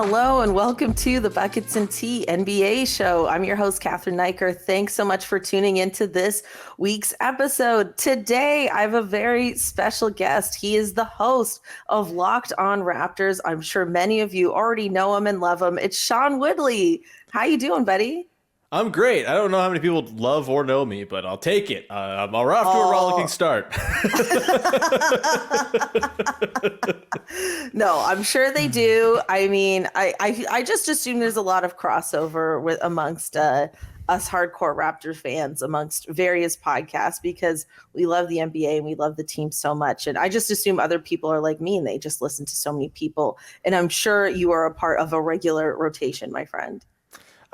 Hello, and welcome to the Buckets and Tea NBA show. I'm your host, Cathryn Naiker. Thanks so much for tuning into this week's episode. Today, I have a very special guest. He is the host of Locked On Raptors. I'm sure many of you already know him and love him. It's Sean Woodley. How you doing, buddy? I'm great. I don't know how many people love or know me, but I'll take it. I'm off to a rollicking start. No, I'm sure they do. I mean, I just assume there's a lot of crossover with amongst us hardcore Raptors fans, amongst various podcasts, because we love the NBA and we love the team so much. And I just assume other people are like me and they just listen to so many people. And I'm sure you are a part of a regular rotation, my friend.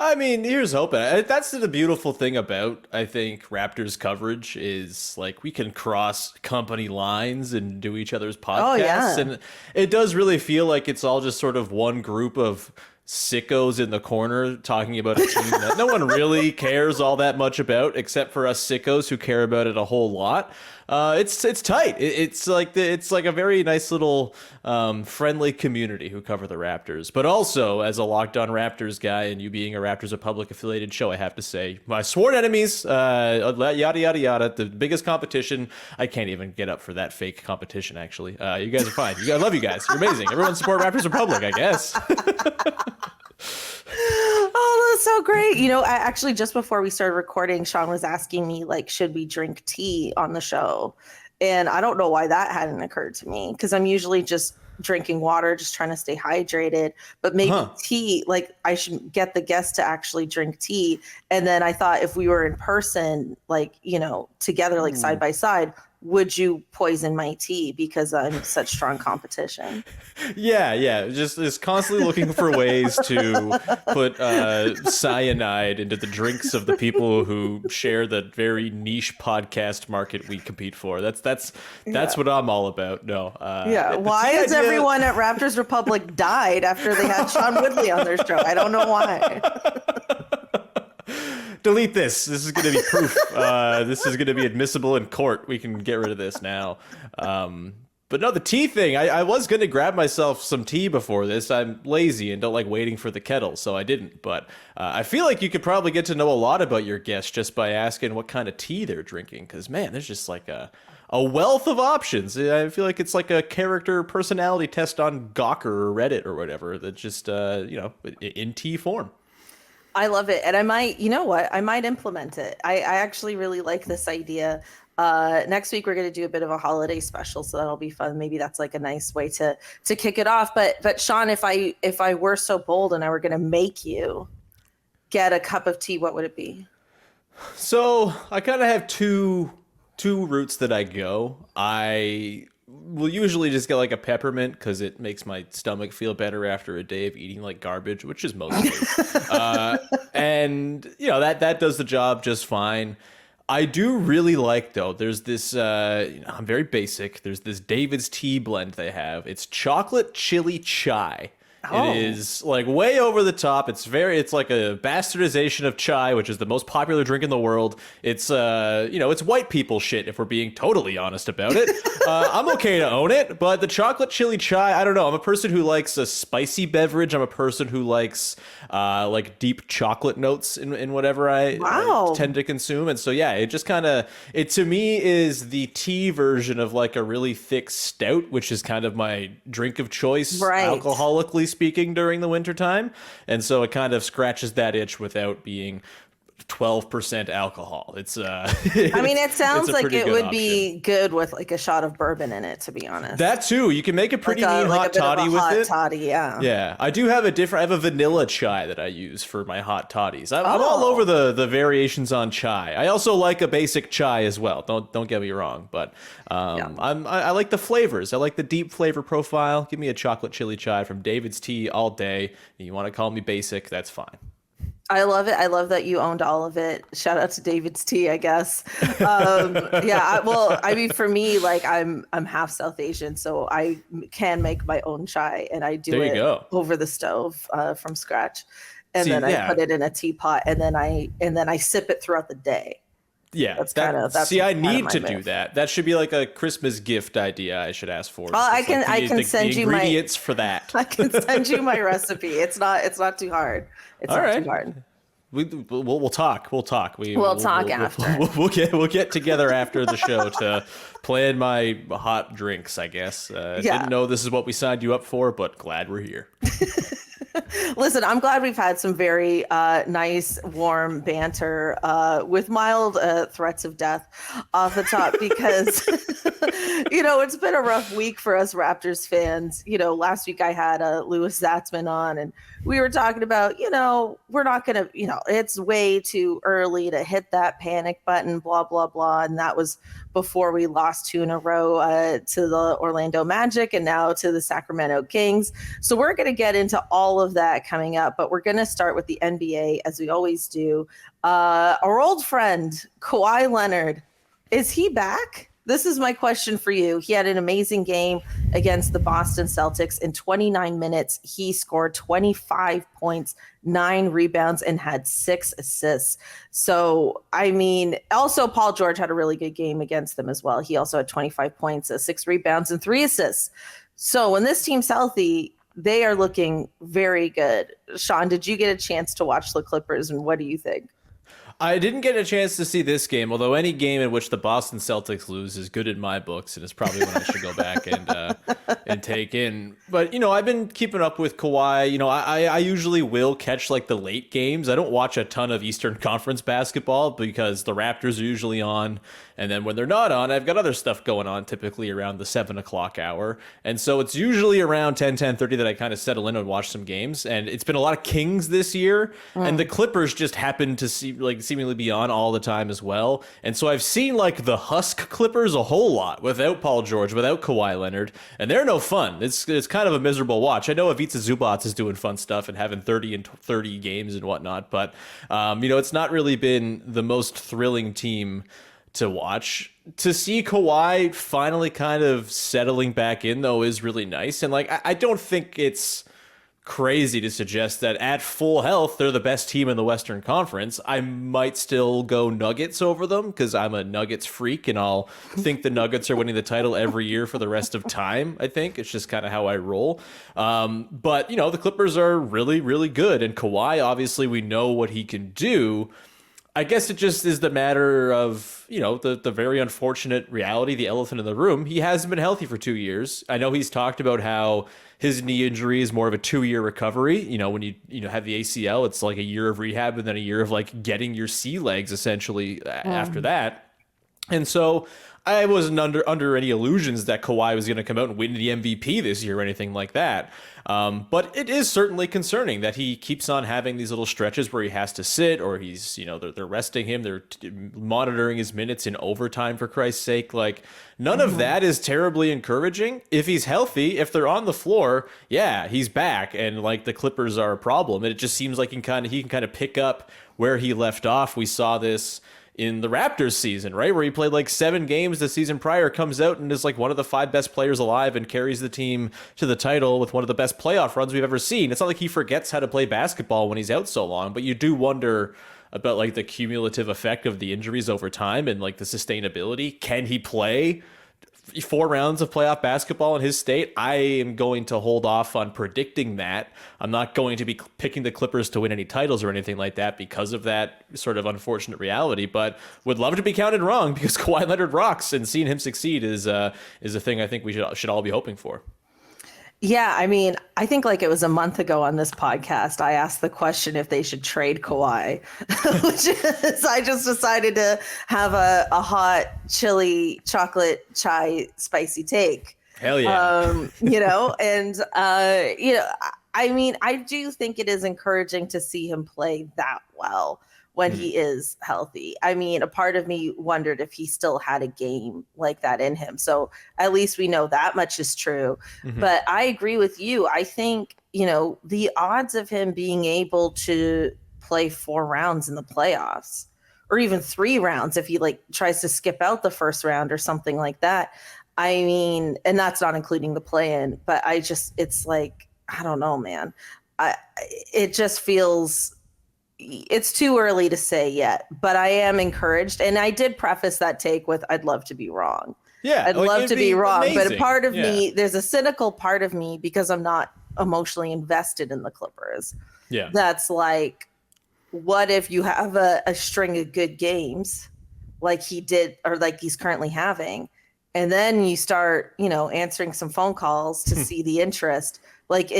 I mean, here's hoping. That's the beautiful thing about, I think, Raptors coverage is like we can cross company lines and do each other's podcasts. Oh, yeah. And it does really feel like it's all just sort of one group of sickos in the corner talking about a team that no one really cares all that much about, except for us sickos who care about it a whole lot. It's tight. It's like a very nice little friendly community who cover the Raptors. But also, as a Locked On Raptors guy, and you being a Raptors Republic affiliated show, I have to say my sworn enemies, yada yada yada. The biggest competition. I can't even get up for that fake competition. Actually, you guys are fine. I love you guys. You're amazing. Everyone support Raptors Republic, I guess. Oh, that's so great. You know, actually, just before we started recording, Sean was asking me, like, should we drink tea on the show? And I don't know why that hadn't occurred to me, because I'm usually just drinking water, just trying to stay hydrated. But maybe tea, like, I should get the guests to actually drink tea. And then I thought if we were in person, like, you know, together, like side by side, would you poison my tea because I'm such strong competition? Yeah. Just constantly looking for ways to put cyanide into the drinks of the people who share the very niche podcast market we compete for. That's what I'm all about. No. Why has everyone at Raptors Republic died after they had Sean Woodley on their show? I don't know why. Delete this. This is going to be proof. This is going to be admissible in court. We can get rid of this now. But no, the tea thing, I was going to grab myself some tea before this. I'm lazy and don't like waiting for the kettle, so I didn't. But I feel like you could probably get to know a lot about your guests just by asking what kind of tea they're drinking. Because, man, there's just like a wealth of options. I feel like it's like a character personality test on Gawker or Reddit or whatever that's just, in tea form. I love it. And I might, you know what? I might implement it. I actually really like this idea. Next week, we're going to do a bit of a holiday special, so that'll be fun. Maybe that's like a nice way to kick it off. But Sean, if I were so bold and I were going to make you get a cup of tea, what would it be? So I kind of have two routes that I go. I will usually just get like a peppermint because it makes my stomach feel better after a day of eating like garbage, which is most days. And you know, that does the job just fine. I do really like, though, there's this, I'm very basic. There's this David's tea blend they have. It's chocolate chili chai. Oh. It is like way over the top. It's like a bastardization of chai, which is the most popular drink in the world. It's, it's white people shit, if we're being totally honest about it. I'm okay to own it, but the chocolate chili chai, I don't know. I'm a person who likes a spicy beverage. I'm a person who likes, like deep chocolate notes in whatever I tend to consume. And so, yeah, it just kind of, it to me is the tea version of like a really thick stout, which is kind of my drink of choice, alcoholically speaking, during the winter time. And so it kind of scratches that itch without being 12% alcohol. It's I mean, it sounds like it would be good with like a shot of bourbon in it, to be honest. That too. You can make a pretty neat hot toddy with it. Toddy, yeah. I do have I have a vanilla chai that I use for my hot toddies. I'm all over the variations on chai. I also like a basic chai as well. Don't get me wrong, but I like the flavors. I like the deep flavor profile. Give me a chocolate chili chai from David's Tea all day. You want to call me basic, that's fine. I love it. I love that you owned all of it. Shout out to David's Tea, I guess. I mean, for me, like I'm half South Asian, so I can make my own chai, and I do it over the stove from scratch, and then I put it in a teapot, and then I sip it throughout the day. Yeah, That's kind of I need to my do move. that. That should be like a Christmas gift idea I should ask for. Well, Just like I can send the you my ingredients for that. I can send you my recipe. It's not too hard. It's All not too right. hard. We'll talk. We'll talk. We'll talk after. We'll get together after the show to plan my hot drinks, I guess. Didn't know this is what we signed you up for, but glad we're here. Listen, I'm glad we've had some very nice, warm banter with mild threats of death off the top because, it's been a rough week for us Raptors fans. Last week I had Louis Zatzman on and we were talking about, we're not going to, it's way too early to hit that panic button, blah, blah, blah. And that was before we lost 2 in a row to the Orlando Magic and now to the Sacramento Kings. So we're going to get into all of that coming up, but we're going to start with the NBA as we always do. Our old friend, Kawhi Leonard, is he back? This is my question for you. He had an amazing game against the Boston Celtics. In 29 minutes, he scored 25 points, 9 rebounds, and had 6 assists. So, also Paul George had a really good game against them as well. He also had 25 points, 6 rebounds, and 3 assists. So when this team's healthy, they are looking very good. Sean, did you get a chance to watch the Clippers, and what do you think? I didn't get a chance to see this game, although any game in which the Boston Celtics lose is good in my books, and it's probably one I should go back and take in. But, I've been keeping up with Kawhi. I usually will catch like the late games. I don't watch a ton of Eastern Conference basketball because the Raptors are usually on. And then when they're not on, I've got other stuff going on, typically around the 7 o'clock hour. And so it's usually around 10:30 that I kind of settle in and watch some games. And it's been a lot of Kings this year. And the Clippers just happen to seemingly be on all the time as well. And so I've seen like the Husk Clippers a whole lot without Paul George, without Kawhi Leonard. And they're no fun. It's kind of a miserable watch. I know Ivica Zubac is doing fun stuff and having 30 games and whatnot. But, it's not really been the most thrilling team to watch. To see Kawhi finally kind of settling back in, though, is really nice. And I don't think it's crazy to suggest that at full health, they're the best team in the Western Conference. I might still go Nuggets over them because I'm a Nuggets freak and I'll think the Nuggets are winning the title every year for the rest of time. I think it's just kind of how I roll. But, the Clippers are really, really good. And Kawhi, obviously, we know what he can do. I guess it just is the matter of, the very unfortunate reality, the elephant in the room. He hasn't been healthy for 2 years. I know he's talked about how his knee injury is more of a 2-year recovery. When you have the ACL, it's like a year of rehab and then a year of like getting your sea legs essentially after that. And so I wasn't under any illusions that Kawhi was going to come out and win the MVP this year or anything like that. But it is certainly concerning that he keeps on having these little stretches where he has to sit or he's, they're resting him. They're monitoring his minutes in overtime, for Christ's sake. Like, none of that is terribly encouraging. If he's healthy, if they're on the floor, yeah, he's back. And like the Clippers are a problem. And it just seems like he can kind of pick up where he left off. We saw this in the Raptors season, right? Where he played like 7 games the season prior, comes out and is like one of the 5 best players alive and carries the team to the title with one of the best playoff runs we've ever seen. It's not like he forgets how to play basketball when he's out so long, but you do wonder about like the cumulative effect of the injuries over time and like the sustainability. Can he play 4 rounds of playoff basketball in his state? I am going to hold off on predicting that. I'm not going to be picking the Clippers to win any titles or anything like that because of that sort of unfortunate reality, but would love to be counted wrong because Kawhi Leonard rocks, and seeing him succeed is a thing I think we should all be hoping for. Yeah, I think like it was a month ago on this podcast, I asked the question if they should trade Kawhi, which is I just decided to have a hot, chili, chocolate, chai, spicy take. Hell yeah. I do think it is encouraging to see him play that well when he is healthy. A part of me wondered if he still had a game like that in him. So at least we know that much is true. But I agree with you. I think, the odds of him being able to play 4 rounds in the playoffs or even 3 rounds, if he like tries to skip out the first round or something like that. And that's not including the play-in, but it's like, I don't know, man. It just feels, it's too early to say yet, but I am encouraged. And I did preface that take with, I'd love to be wrong. Yeah, I'd love to be wrong. amazing. But a part of me, there's a cynical part of me because I'm not emotionally invested in the Clippers. Yeah. That's like, what if you have a string of good games like he did, or like he's currently having, and then you start, answering some phone calls to see the interest, like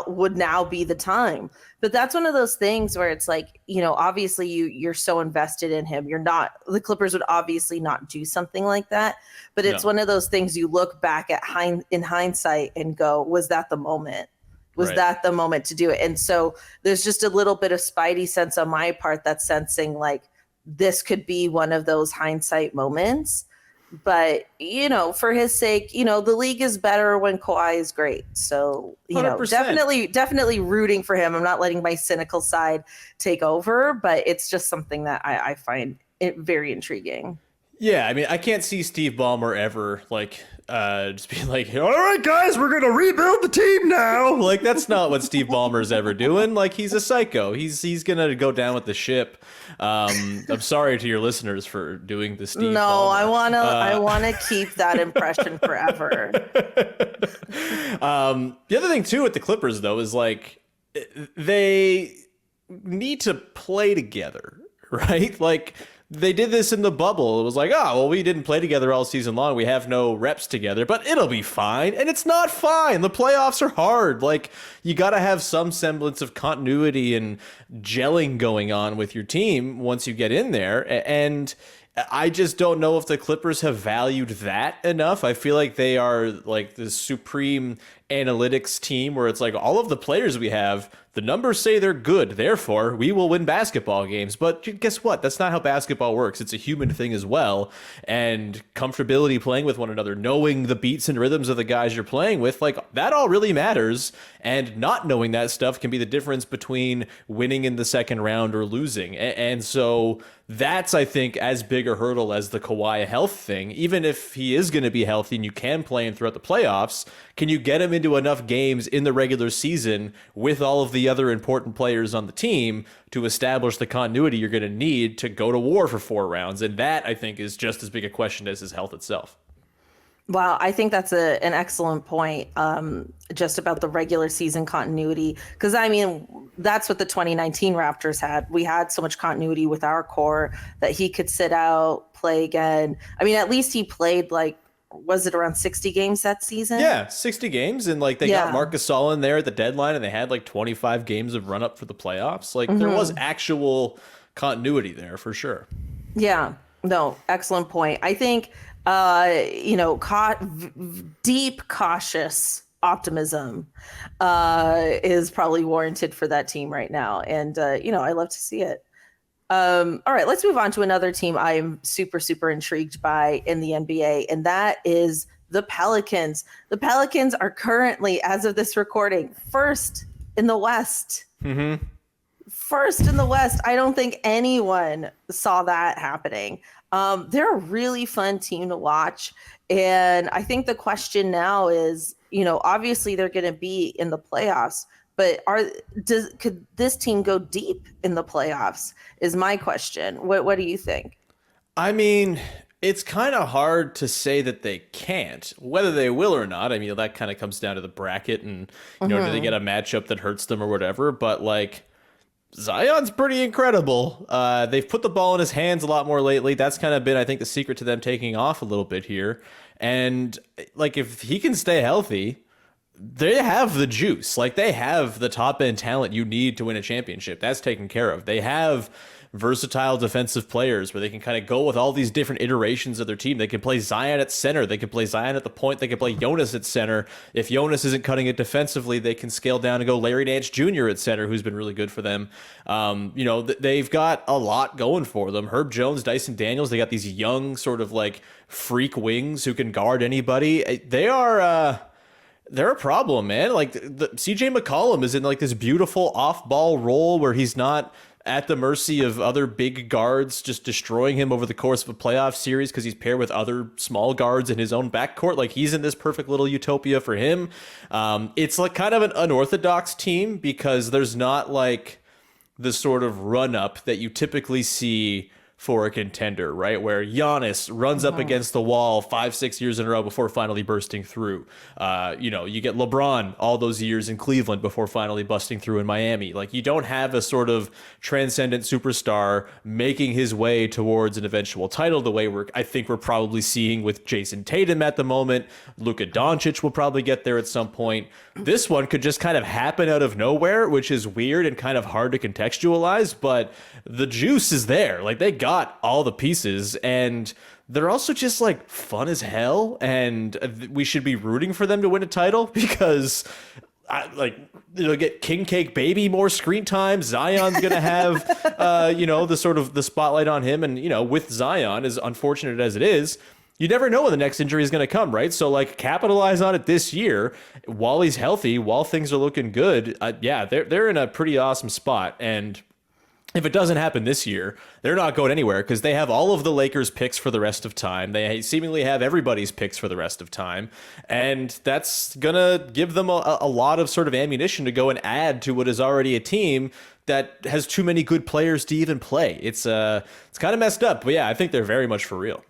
would now be the time. But that's one of those things where it's like, obviously you're so invested in him. The Clippers would obviously not do something like that, but it's one of those things you look back at in hindsight and go, was that the moment? Was that the moment to do it? And so there's just a little bit of spidey sense on my part that's sensing like this could be one of those hindsight moments. But, for his sake, the league is better when Kawhi is great. So, 100%. definitely rooting for him. I'm not letting my cynical side take over, but it's just something that I find it very intriguing. Yeah, I mean, I can't see Steve Ballmer ever just being like, all right, guys, we're gonna rebuild the team now. Like, that's not what Steve Ballmer's ever doing. Like, he's a psycho. He's gonna go down with the ship. I'm sorry to your listeners for doing the Steve. No, Ballmer. I wanna keep that impression forever. The other thing too with the Clippers though is like they need to play together, right? Like, they did this in the bubble. It was like, oh, well, we didn't play together all season long. We have no reps together, but it'll be fine. And it's not fine. The playoffs are hard. Like, you got to have some semblance of continuity and gelling going on with your team once you get in there. And I just don't know if the Clippers have valued that enough. I feel like they are like the supreme analytics team where it's like all of the players we have, the numbers say they're good, therefore we will win basketball games. But guess what? That's not how basketball works. It's a human thing as well. And comfortability playing with one another, knowing the beats and rhythms of the guys you're playing with, like that all really matters. And not knowing that stuff can be the difference between winning in the second round or losing. And so that's, I think, as big a hurdle as the Kawhi health thing. Even if he is going to be healthy and you can play him throughout the playoffs, can you get him into enough games in the regular season with all of the other important players on the team to establish the continuity you're going to need to go to war for 4 rounds? And that, I think, is just as big a question as his health itself. Wow, I think that's an excellent point, just about the regular season continuity. Because, I mean, that's what the 2019 Raptors had. We had so much continuity with our core that he could sit out, play again. I mean, at least he played, like, was it around 60 games that season? Yeah, 60 games. And, like, they got Marc Gasol in there at the deadline, and they had, like, 25 games of run-up for the playoffs. Like, there was actual continuity there, for sure. Yeah, no, excellent point. I think... deep, cautious optimism is probably warranted for that team right now. And, I love to see it. All right, let's move on to another team I am super, super intrigued by in the NBA, and that is the Pelicans. The Pelicans are currently, as of this recording, first in the West. Mm-hmm. First in the West. I don't think anyone saw that happening. They're a really fun team to watch. And I think the question now is, obviously they're going to be in the playoffs, but could this team go deep in the playoffs is my question. What do you think? I mean, it's kind of hard to say that they can't. Whether they will or not, I mean, that kind of comes down to the bracket and, do they get a matchup that hurts them or whatever. But, like, Zion's pretty incredible. They've put the ball in his hands a lot more lately. That's kind of been, I think, the secret to them taking off a little bit here. And, like, if he can stay healthy, they have the juice. Like, they have the top-end talent you need to win a championship. That's taken care of. They have versatile defensive players where they can kind of go with all these different iterations of their team. They can play Zion at center. They can play Zion at the point. They can play Jonas at center. If Jonas isn't cutting it defensively, they can scale down and go Larry Nance Jr. at center, who's been really good for them. They've got a lot going for them. Herb Jones, Dyson Daniels, they got these young sort of like freak wings who can guard anybody. They're a problem, man. Like the CJ McCollum is in like this beautiful off-ball role where he's not at the mercy of other big guards just destroying him over the course of a playoff series because he's paired with other small guards in his own backcourt. Like, he's in this perfect little utopia for him. It's like kind of an unorthodox team because there's not like the sort of run up that you typically see for a contender, right? Where Giannis runs up against the wall 5-6 years in a row before finally bursting through. You get LeBron all those years in Cleveland before finally busting through in Miami. Like, you don't have a sort of transcendent superstar making his way towards an eventual title the way I think we're probably seeing with Jason Tatum at the moment. Luka Doncic will probably get there at some point. This one could just kind of happen out of nowhere, which is weird and kind of hard to contextualize, but the juice is there. Like, they got all the pieces, and they're also just like fun as hell, and we should be rooting for them to win a title because get King Cake Baby more screen time. Zion's gonna have the sort of the spotlight on him, and with Zion, as unfortunate as it is, you never know when the next injury is going to come, right? So, like, capitalize on it this year while he's healthy, while things are looking good. They're in a pretty awesome spot, and if it doesn't happen this year, they're not going anywhere because they have all of the Lakers' picks for the rest of time. They seemingly have everybody's picks for the rest of time. And that's going to give them a lot of sort of ammunition to go and add to what is already a team that has too many good players to even play. It's kind of messed up. But yeah, I think they're very much for real.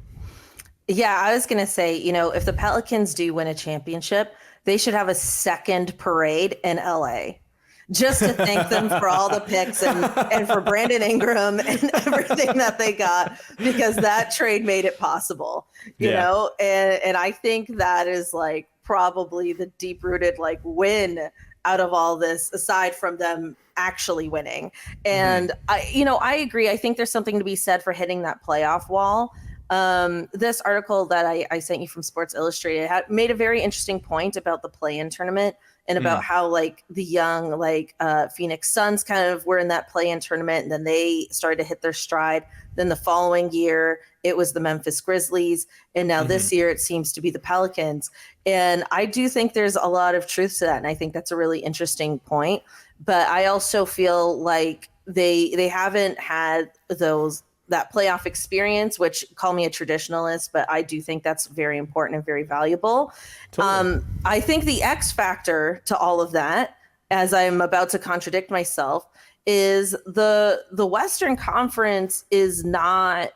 Yeah, I was going to say, if the Pelicans do win a championship, they should have a second parade in LA. Just to thank them for all the picks and for Brandon Ingram and everything that they got, because that trade made it possible, you know? And I think that is like probably the deep rooted like win out of all this, aside from them actually winning. And I agree. I think there's something to be said for hitting that playoff wall. This article that I sent you from Sports Illustrated made a very interesting point about the play-in tournament and about how like the young Phoenix Suns kind of were in that play-in tournament, and then they started to hit their stride. Then the following year it was the Memphis Grizzlies, and now this year it seems to be the Pelicans. And I do think there's a lot of truth to that, and I think that's a really interesting point. But I also feel like they haven't had that playoff experience, which, call me a traditionalist, but I do think that's very important and very valuable. Totally. I think the X factor to all of that, as I'm about to contradict myself, is the Western Conference is not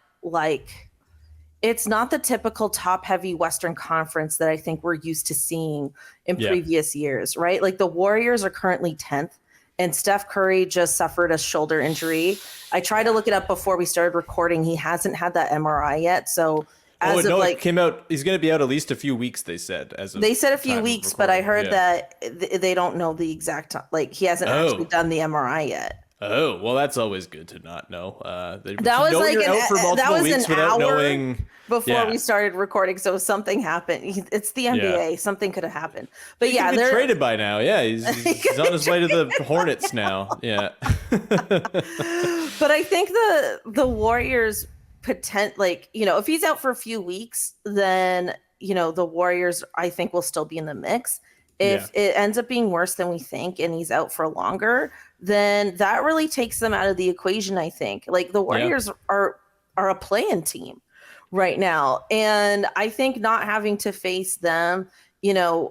it's not the typical top heavy Western Conference that I think we're used to seeing in previous years, right? Like, the Warriors are currently 10th. And Steph Curry just suffered a shoulder injury. I tried to look it up before we started recording. He hasn't had that MRI yet. So it came out. He's going to be out at least a few weeks, they said. They said a few weeks, but I heard that they don't know the exact time. Like, he hasn't actually done the MRI yet. Oh, well, that's always good to not know. That was like an hour before we started recording, so something happened. It's the NBA. Yeah. Something could have happened. But he could be traded by now. Yeah, he's on his way to the Hornets now. Yeah. But I think the Warriors if he's out for a few weeks, then the Warriors, I think, will still be in the mix. If it ends up being worse than we think and he's out for longer, then that really takes them out of the equation, I think. Like, the Warriors are a play-in team right now. And I think not having to face them,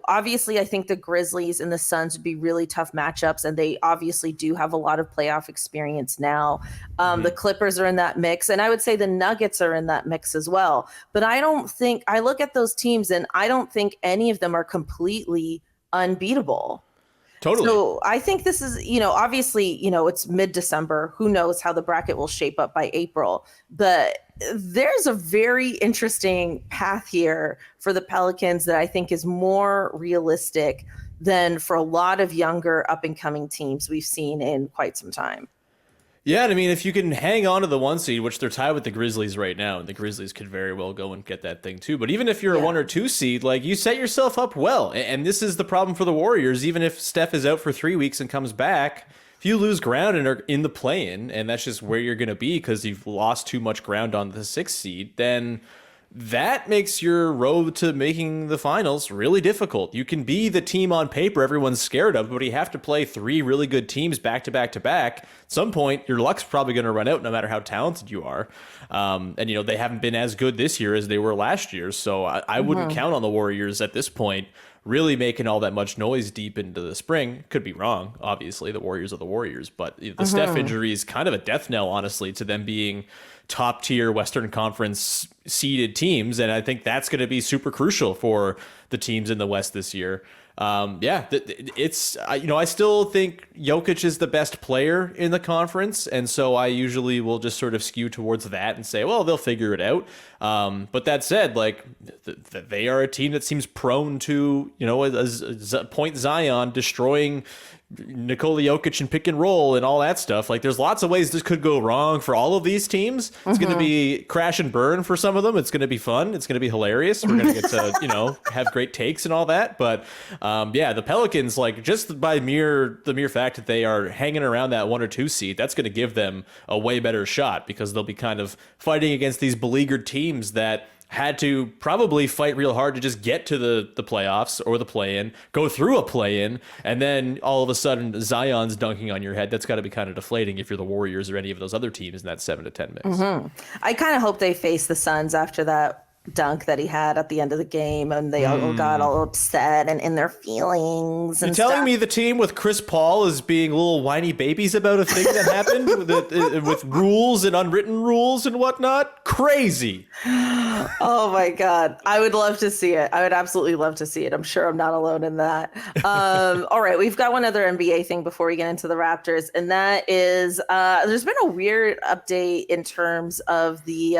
obviously I think the Grizzlies and the Suns would be really tough matchups, and they obviously do have a lot of playoff experience now. The Clippers are in that mix, and I would say the Nuggets are in that mix as well. But I look at those teams and I don't think any of them are completely unbeatable. Totally. So I think this is, obviously, it's mid-December. Who knows how the bracket will shape up by April. But there's a very interesting path here for the Pelicans that I think is more realistic than for a lot of younger up-and-coming teams we've seen in quite some time. Yeah, and I mean, if you can hang on to the 1 seed, which they're tied with the Grizzlies right now, and the Grizzlies could very well go and get that thing too. But even if you're a 1 or 2 seed, like, you set yourself up well. And this is the problem for the Warriors. Even if Steph is out for 3 weeks and comes back, if you lose ground and are in the play-in, and that's just where you're going to be because you've lost too much ground on the 6th seed, then that makes your road to making the finals really difficult. You can be the team on paper everyone's scared of, but you have to play 3 really good teams back to back to back. At some point, your luck's probably going to run out no matter how talented you are. And, they haven't been as good this year as they were last year. So I wouldn't count on the Warriors at this point really making all that much noise deep into the spring. Could be wrong, obviously. The Warriors are the Warriors, but the Steph injury is kind of a death knell, honestly, to them being top tier Western Conference seeded teams. And I think that's going to be super crucial for the teams in the West this year. It's, I still think Jokic is the best player in the conference. And so I usually will just sort of skew towards that and say, well, they'll figure it out. But that said, like they are a team that seems prone to, a point Zion destroying Nikola Jokic and pick and roll and all that stuff. Like there's lots of ways this could go wrong for all of these teams. It's going to be crash and burn for some of them. It's going to be fun. It's going to be hilarious. We're going to get to, have great takes and all that. But the Pelicans, like just by the mere fact that they are hanging around that 1 or 2 seed, that's going to give them a way better shot because they'll be kind of fighting against these beleaguered teams that had to probably fight real hard to just get to the playoffs or the play-in, go through a play-in, and then all of a sudden Zion's dunking on your head. That's got to be kind of deflating if you're the Warriors or any of those other teams in that 7 to 10 mix. I kind of hope they face the Suns after that dunk that he had at the end of the game, and they all got all upset and in their feelings. And you're telling me the team with Chris Paul is being little whiny babies about a thing that happened with rules and unwritten rules and whatnot? Crazy. Oh my God. I would love to see it. I would absolutely love to see it. I'm sure I'm not alone in that. All right. We've got one other NBA thing before we get into the Raptors. And that is, there's been a weird update in terms of the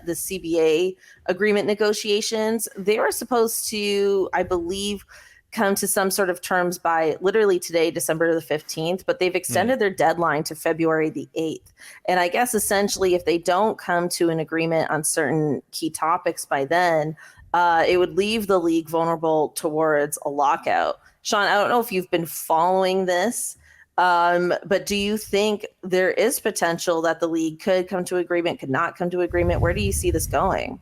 CBA agreement negotiations. They were supposed to, I believe, come to some sort of terms by literally today, December the 15th, but they've extended their deadline to February the 8th. And I guess essentially if they don't come to an agreement on certain key topics by then, it would leave the league vulnerable towards a lockout. Sean, I don't know if you've been following this, but do you think there is potential that the league could come to agreement, could not come to agreement? Where do you see this going?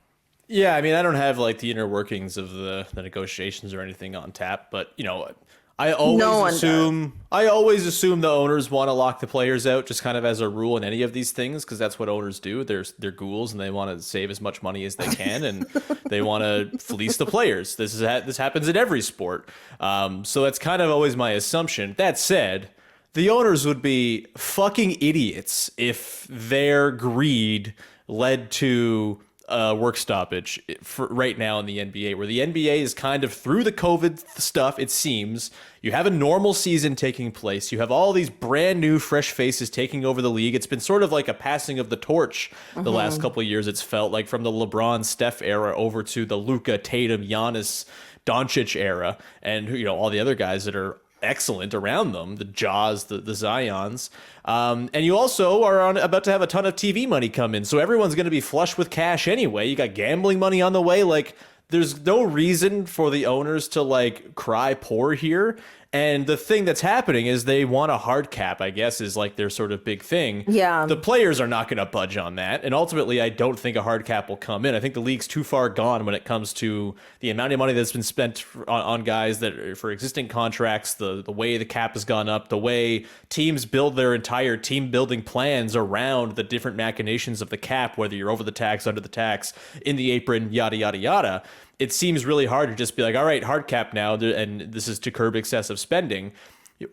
Yeah, I mean, I don't have like the inner workings of the negotiations or anything on tap, but I always assume the owners want to lock the players out, just kind of as a rule in any of these things, because that's what owners do. They're ghouls and they want to save as much money as they can, and they want to fleece the players. This happens in every sport, so that's kind of always my assumption. That said, the owners would be fucking idiots if their greed led to work stoppage for right now in the NBA, where the NBA is kind of through the COVID stuff. It seems you have a normal season taking place. You have all these brand new fresh faces taking over the league. It's been sort of like a passing of the torch the last couple of years. It's felt like from the LeBron Steph era over to the Luka Tatum Giannis Doncic era, and all the other guys that are excellent around them, the Jaws, the Zions. And you also are about to have a ton of TV money come in. So everyone's going to be flush with cash anyway. You got gambling money on the way. Like, there's no reason for the owners to like cry poor here. And the thing that's happening is they want a hard cap, I guess, is like their sort of big thing. Yeah. The players are not going to budge on that. And ultimately, I don't think a hard cap will come in. I think the league's too far gone when it comes to the amount of money that's been spent on guys that are for existing contracts, the way the cap has gone up, the way teams build their entire team building plans around the different machinations of the cap, whether you're over the tax, under the tax, in the apron, yada, yada, yada. It seems really hard to just be like, all right, hard cap now, and this is to curb excessive spending.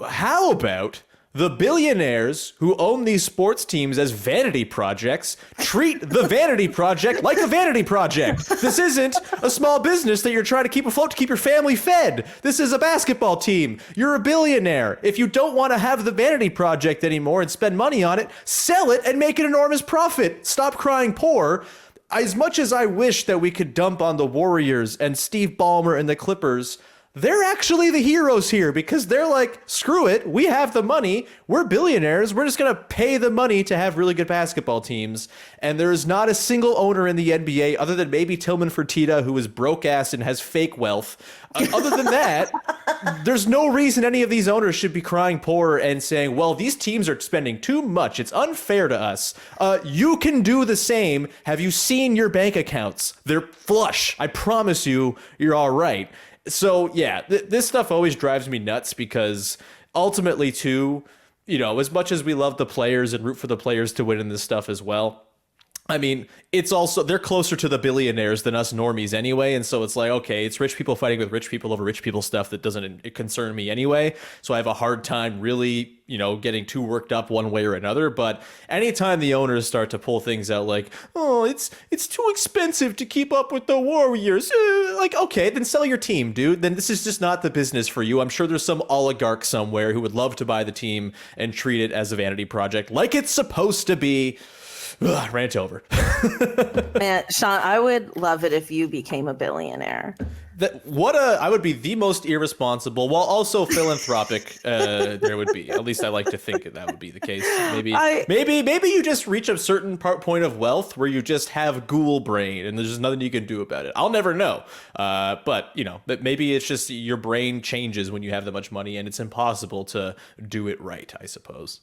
How about the billionaires who own these sports teams as vanity projects treat the vanity project like a vanity project? This isn't a small business that you're trying to keep afloat to keep your family fed. This is a basketball team. You're a billionaire. If you don't want to have the vanity project anymore and spend money on it, sell it and make an enormous profit. Stop crying poor. As much as I wish that we could dump on the Warriors and Steve Ballmer and the Clippers, they're actually the heroes here because they're like, screw it, we have the money, we're billionaires, we're just going to pay the money to have really good basketball teams. And there is not a single owner in the NBA other than maybe Tillman Fertitta, who is broke ass and has fake wealth. Other than that, there's no reason any of these owners should be crying poor and saying, well, these teams are spending too much. It's unfair to us. You can do the same. Have you seen your bank accounts? They're flush. I promise you, you're all right. So, yeah, this stuff always drives me nuts because ultimately, too, as much as we love the players and root for the players to win in this stuff as well, I mean, it's also, they're closer to the billionaires than us normies anyway. And so it's like, okay, it's rich people fighting with rich people over rich people stuff that doesn't concern me anyway. So I have a hard time really, getting too worked up one way or another. But anytime the owners start to pull things out like, oh, it's too expensive to keep up with the Warriors. Like, okay, then sell your team, dude. Then this is just not the business for you. I'm sure there's some oligarch somewhere who would love to buy the team and treat it as a vanity project like it's supposed to be. Ugh, rant over. Man, Sean, I would love it if you became a billionaire. I would be the most irresponsible while also philanthropic there would be. At least I like to think that would be the case. Maybe you just reach a certain point of wealth where you just have ghoul brain and there's just nothing you can do about it. I'll never know. But maybe it's just your brain changes when you have that much money and it's impossible to do it right, I suppose.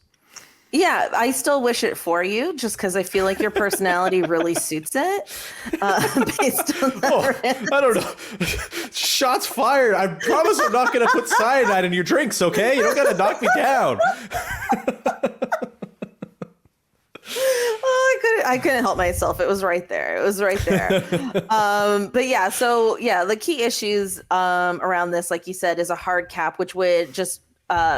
Yeah, I still wish it for you just because I feel like your personality really suits it. Based on that I don't know. Shots fired. I promise I'm not going to put cyanide in your drinks, okay? You don't got to knock me down. I couldn't help myself. It was right there. But yeah, so yeah, the key issues around this, like you said, is a hard cap, which would just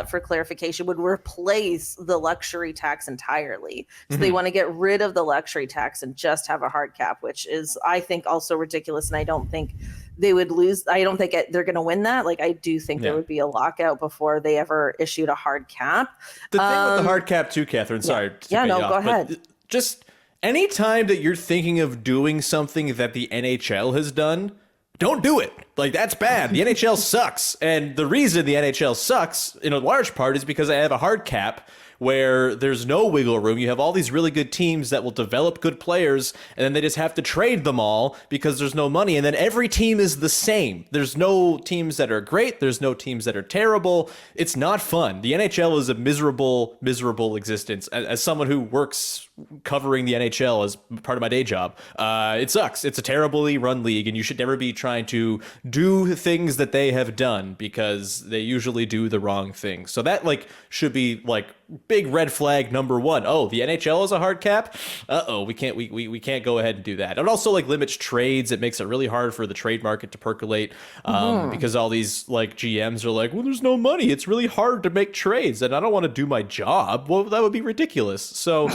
for clarification, would replace the luxury tax entirely. So they want to get rid of the luxury tax and just have a hard cap, which is, I think, also ridiculous. And I don't think they would lose. I don't think they're going to win that. Like, I do think there would be a lockout before they ever issued a hard cap. The thing with the hard cap too, Cathryn, sorry. Go ahead. Just anytime that you're thinking of doing something that the NHL has done, don't do it. Like, that's bad. The NHL sucks. And the reason the NHL sucks, in a large part, is because I have a hard cap where there's no wiggle room. You have all these really good teams that will develop good players, and then they just have to trade them all because there's no money. And then every team is the same. There's no teams that are great. There's no teams that are terrible. It's not fun. The NHL is a miserable, miserable existence. As someone who works covering the NHL as part of my day job, it sucks. It's a terribly run league, and you should never be trying to do things that they have done because they usually do the wrong thing. So that should be big red flag number one. Oh, the NHL is a hard cap. We can't go ahead and do that. It also limits trades. It makes it really hard for the trade market to percolate because all these GMs are like, well, there's no money. It's really hard to make trades, and I don't want to do my job. Well, that would be ridiculous. So.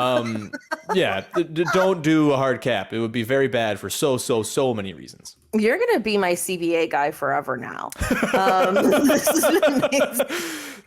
Don't do a hard cap. It would be very bad for so many reasons. You're going to be my CBA guy forever now. This is amazing.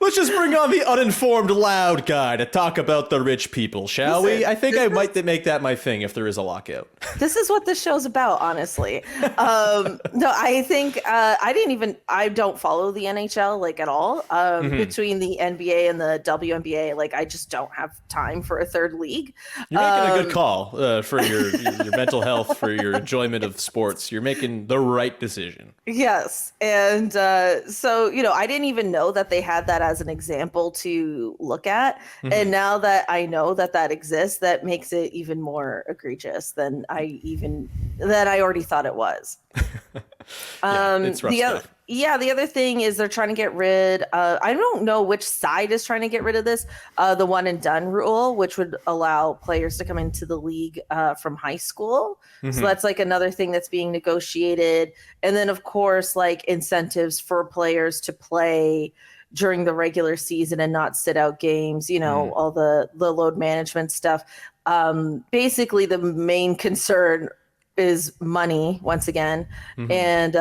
Let's just bring on the uninformed loud guy to talk about the rich people, shall we? I think I might make that my thing if there is a lockout. This is what this show's about, honestly. No, I think I don't follow the NHL at all. Between the NBA and the WNBA, I just don't have time for a third league. You're making a good call for your mental health, for your enjoyment of sports. You're making the right decision. Yes. And so, I didn't even know that they had that as an example to look at. And now that I know that exists, that makes it even more egregious than I already thought it was. It's rough stuff. The other thing is they're trying to get rid I don't know which side is trying to get rid of this, the one and done rule, which would allow players to come into the league from high school. So that's another thing that's being negotiated. And then of course, incentives for players to play during the regular season and not sit out games, all the load management stuff. Basically the main concern is money once again. And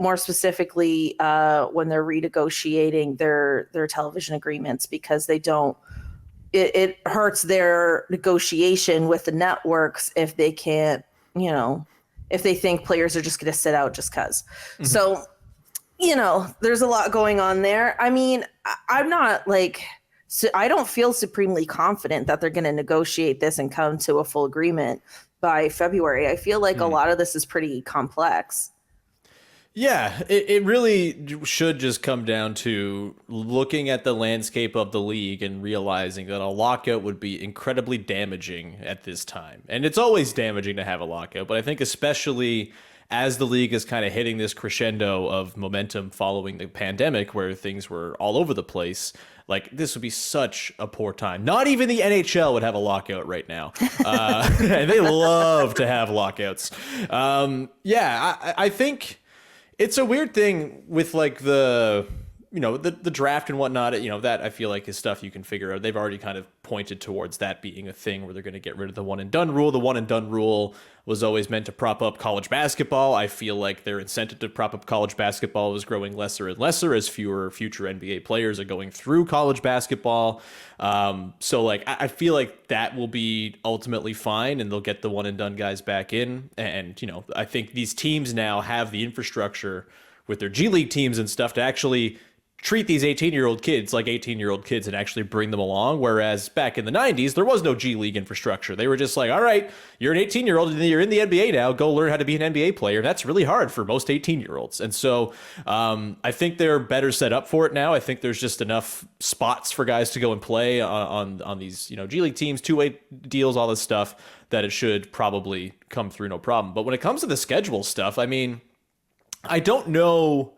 more specifically, when they're renegotiating their television agreements, because it hurts their negotiation with the networks if they can't, if they think players are just going to sit out just cause. So, there's a lot going on there. I mean, I'm not I don't feel supremely confident that they're going to negotiate this and come to a full agreement by February. I feel like a lot of this is pretty complex. Yeah, it really should just come down to looking at the landscape of the league and realizing that a lockout would be incredibly damaging at this time. And it's always damaging to have a lockout, but I think especially as the league is kind of hitting this crescendo of momentum following the pandemic where things were all over the place, like this would be such a poor time. Not even the NHL would have a lockout right now. And they love to have lockouts. I think it's a weird thing with like the draft and whatnot, that I feel like is stuff you can figure out. They've already kind of pointed towards that being a thing where they're going to get rid of the one and done rule. The one and done rule was always meant to prop up college basketball. I feel like their incentive to prop up college basketball is growing lesser and lesser as fewer future NBA players are going through college basketball. So like, I feel like that will be ultimately fine and they'll get the one and done guys back in. And, I think these teams now have the infrastructure with their G League teams and stuff to actually treat these 18-year-old kids like 18-year-old kids and actually bring them along. Whereas back in the 90s, there was no G League infrastructure. They were just like, all right, you're an 18-year-old and you're in the NBA now. Go learn how to be an NBA player. That's really hard for most 18-year-olds. And so I think they're better set up for it now. I think there's just enough spots for guys to go and play on these, G League teams, two-way deals, all this stuff, that it should probably come through no problem. But when it comes to the schedule stuff, I mean, I don't know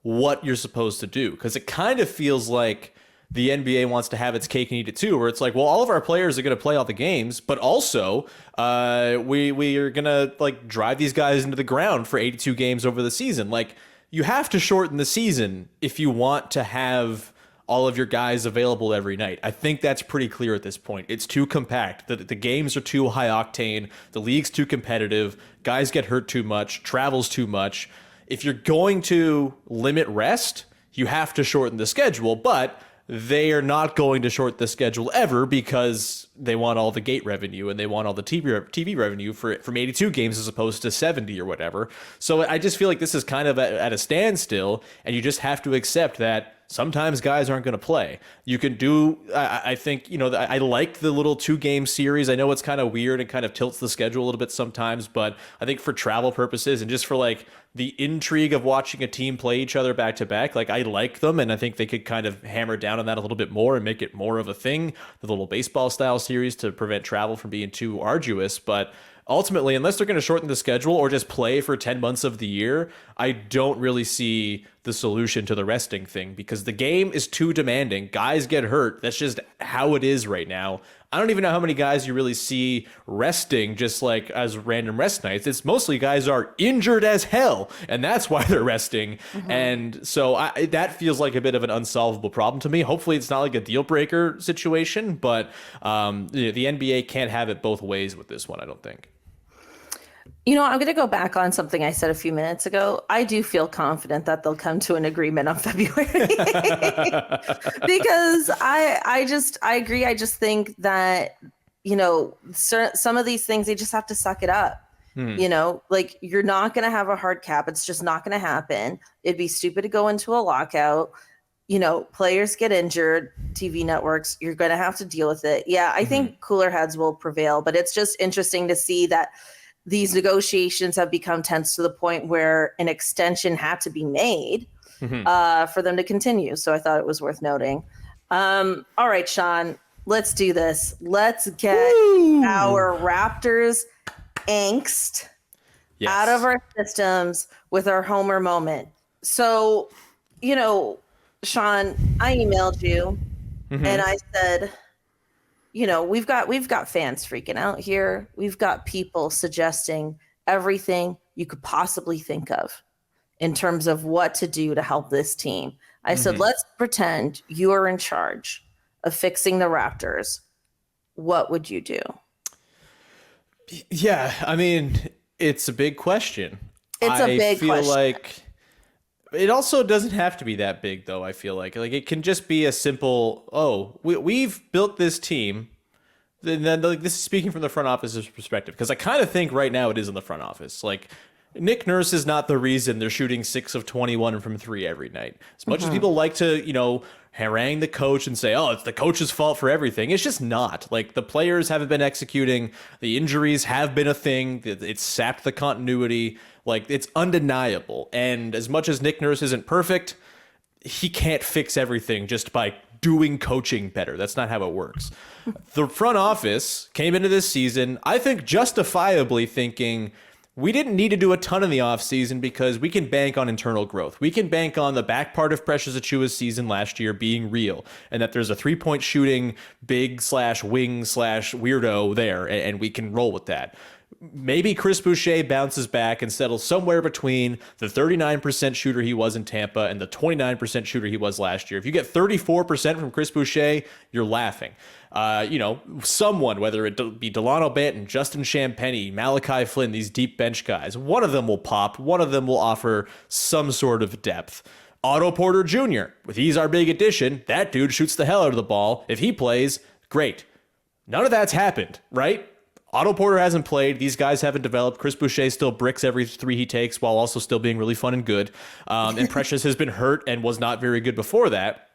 what you're supposed to do, because it kind of feels like the NBA wants to have its cake and eat it too, where it's like, well, all of our players are going to play all the games, but also we are going to like drive these guys into the ground for 82 games over the season. Like, you have to shorten the season if you want to have all of your guys available every night. I think that's pretty clear at this point. It's too compact. The games are too high octane. The league's too competitive. Guys get hurt too much. Travel's too much. If you're going to limit rest, you have to shorten the schedule, but they are not going to shorten the schedule ever because they want all the gate revenue and they want all the TV revenue from 82 games as opposed to 70 or whatever. So I just feel like this is kind of at a standstill, and you just have to accept that sometimes guys aren't going to play. You can do, I think, I like the little 2-game series. I know it's kind of weird and kind of tilts the schedule a little bit sometimes, but I think for travel purposes and just for like the intrigue of watching a team play each other back to back, like I like them, and I think they could kind of hammer down on that a little bit more and make it more of a thing, the little baseball style series, to prevent travel from being too arduous. But ultimately, unless they're going to shorten the schedule or just play for 10 months of the year, I don't really see the solution to the resting thing, because the game is too demanding. Guys get hurt. That's just how it is right now. I don't even know how many guys you really see resting just like as random rest nights. It's mostly guys are injured as hell, and that's why they're resting. Mm-hmm. And so that feels like a bit of an unsolvable problem to me. Hopefully it's not like a deal breaker situation, but the NBA can't have it both ways with this one, I don't think. I'm going to go back on something I said a few minutes ago. I do feel confident that they'll come to an agreement on February because I agree. I just think that, some of these things, they just have to suck it up. Like, you're not going to have a hard cap. It's just not going to happen. It'd be stupid to go into a lockout. Players get injured, TV networks, you're going to have to deal with it. Yeah, I think cooler heads will prevail, but it's just interesting to see that these negotiations have become tense to the point where an extension had to be made for them to continue. So I thought it was worth noting. All right, Sean, let's do this. Let's get our Raptors angst out of our systems with our Homer moment. So, Sean, I emailed you and I said, we've got fans freaking out here. We've got people suggesting everything you could possibly think of in terms of what to do to help this team. I said, let's pretend you are in charge of fixing the Raptors. What would you do? Yeah, I mean, it's a big question. I feel like it also doesn't have to be that big, though. I feel like it can just be a simple, we've built this team. Then this is speaking from the front office's perspective, because I kind of think right now it is in the front office. Like, Nick Nurse is not the reason they're shooting 6 of 21 from 3 every night. As much as people like to, harangue the coach and say, oh, it's the coach's fault for everything, it's just not. Like, the players haven't been executing. The injuries have been a thing. It's sapped the continuity. Like, it's undeniable. And as much as Nick Nurse isn't perfect, he can't fix everything just by doing coaching better. That's not how it works. The front office came into this season, I think, justifiably thinking we didn't need to do a ton in the offseason because we can bank on internal growth. We can bank on the back part of Precious Achiuwa's season last year being real, and that there's a 3-point shooting big / wing / weirdo there, and we can roll with that. Maybe Chris Boucher bounces back and settles somewhere between the 39% shooter he was in Tampa and the 29% shooter he was last year. If you get 34% from Chris Boucher, you're laughing. Someone, whether it be Delano Banton, Justin Champagnie, Malachi Flynn, these deep bench guys, one of them will pop. One of them will offer some sort of depth. Otto Porter Jr., he's our big addition. That dude shoots the hell out of the ball. If he plays, great. None of that's happened, right? Otto Porter hasn't played. These guys haven't developed. Chris Boucher still bricks every 3 he takes while also still being really fun and good. And Precious has been hurt and was not very good before that.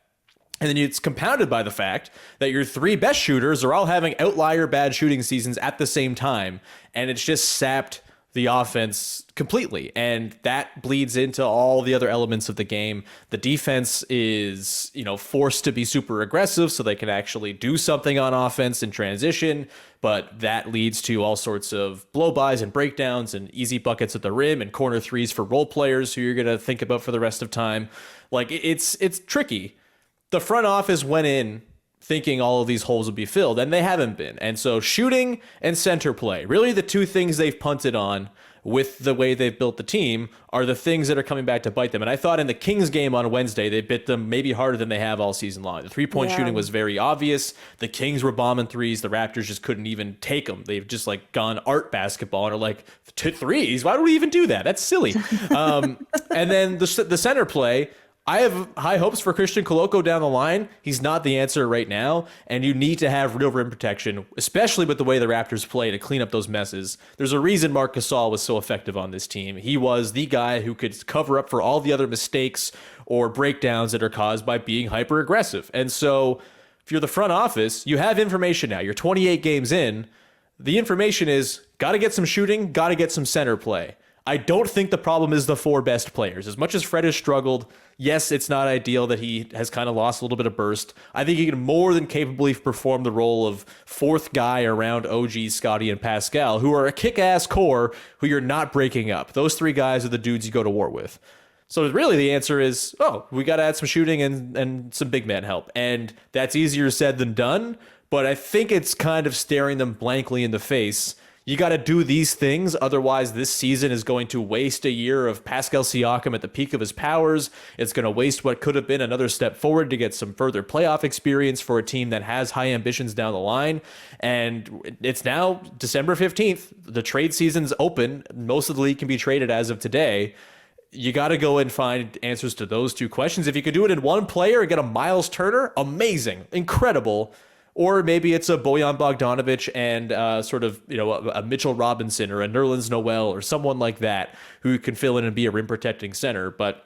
And then it's compounded by the fact that your 3 best shooters are all having outlier bad shooting seasons at the same time. And it's just sapped the offense completely. And that bleeds into all the other elements of the game. The defense is, forced to be super aggressive so they can actually do something on offense in transition. But that leads to all sorts of blow-bys and breakdowns and easy buckets at the rim and corner threes for role players who you're going to think about for the rest of time. Like, it's tricky. The front office went in thinking all of these holes would be filled, and they haven't been. And so shooting and center play, really the 2 things they've punted on with the way they've built the team, are the things that are coming back to bite them. And I thought in the Kings game on Wednesday, they bit them maybe harder than they have all season long. The 3-point shooting was very obvious. The Kings were bombing threes. The Raptors just couldn't even take them. They've just gone art basketball and are like, 2 threes? Why do we even do that? That's silly. And then the center play, I have high hopes for Christian Koloko down the line. He's not the answer right now, and you need to have real rim protection, especially with the way the Raptors play, to clean up those messes. There's a reason Marc Gasol was so effective on this team. He was the guy who could cover up for all the other mistakes or breakdowns that are caused by being hyper-aggressive. And so if you're the front office, you have information now. You're 28 games in. The information is, got to get some shooting, got to get some center play. I don't think the problem is the 4 best players. As much as Fred has struggled, yes, it's not ideal that he has kind of lost a little bit of burst. I think he can more than capably perform the role of 4th guy around OG, Scotty, and Pascal, who are a kick-ass core who you're not breaking up. Those 3 guys are the dudes you go to war with. So really the answer is, we got to add some shooting and some big man help. And that's easier said than done, but I think it's kind of staring them blankly in the face. You got to do these things, otherwise this season is going to waste a year of Pascal Siakam at the peak of his powers. It's going to waste what could have been another step forward to get some further playoff experience for a team that has high ambitions down the line. And it's now December 15th. The trade season's open. Most of the league can be traded as of today. You got to go and find answers to those 2 questions. If you could do it in 1 player and get a Miles Turner, amazing, incredible. Or maybe it's a Bojan Bogdanovic and a Mitchell Robinson or a Nerlens Noel or someone like that who can fill in and be a rim protecting center. But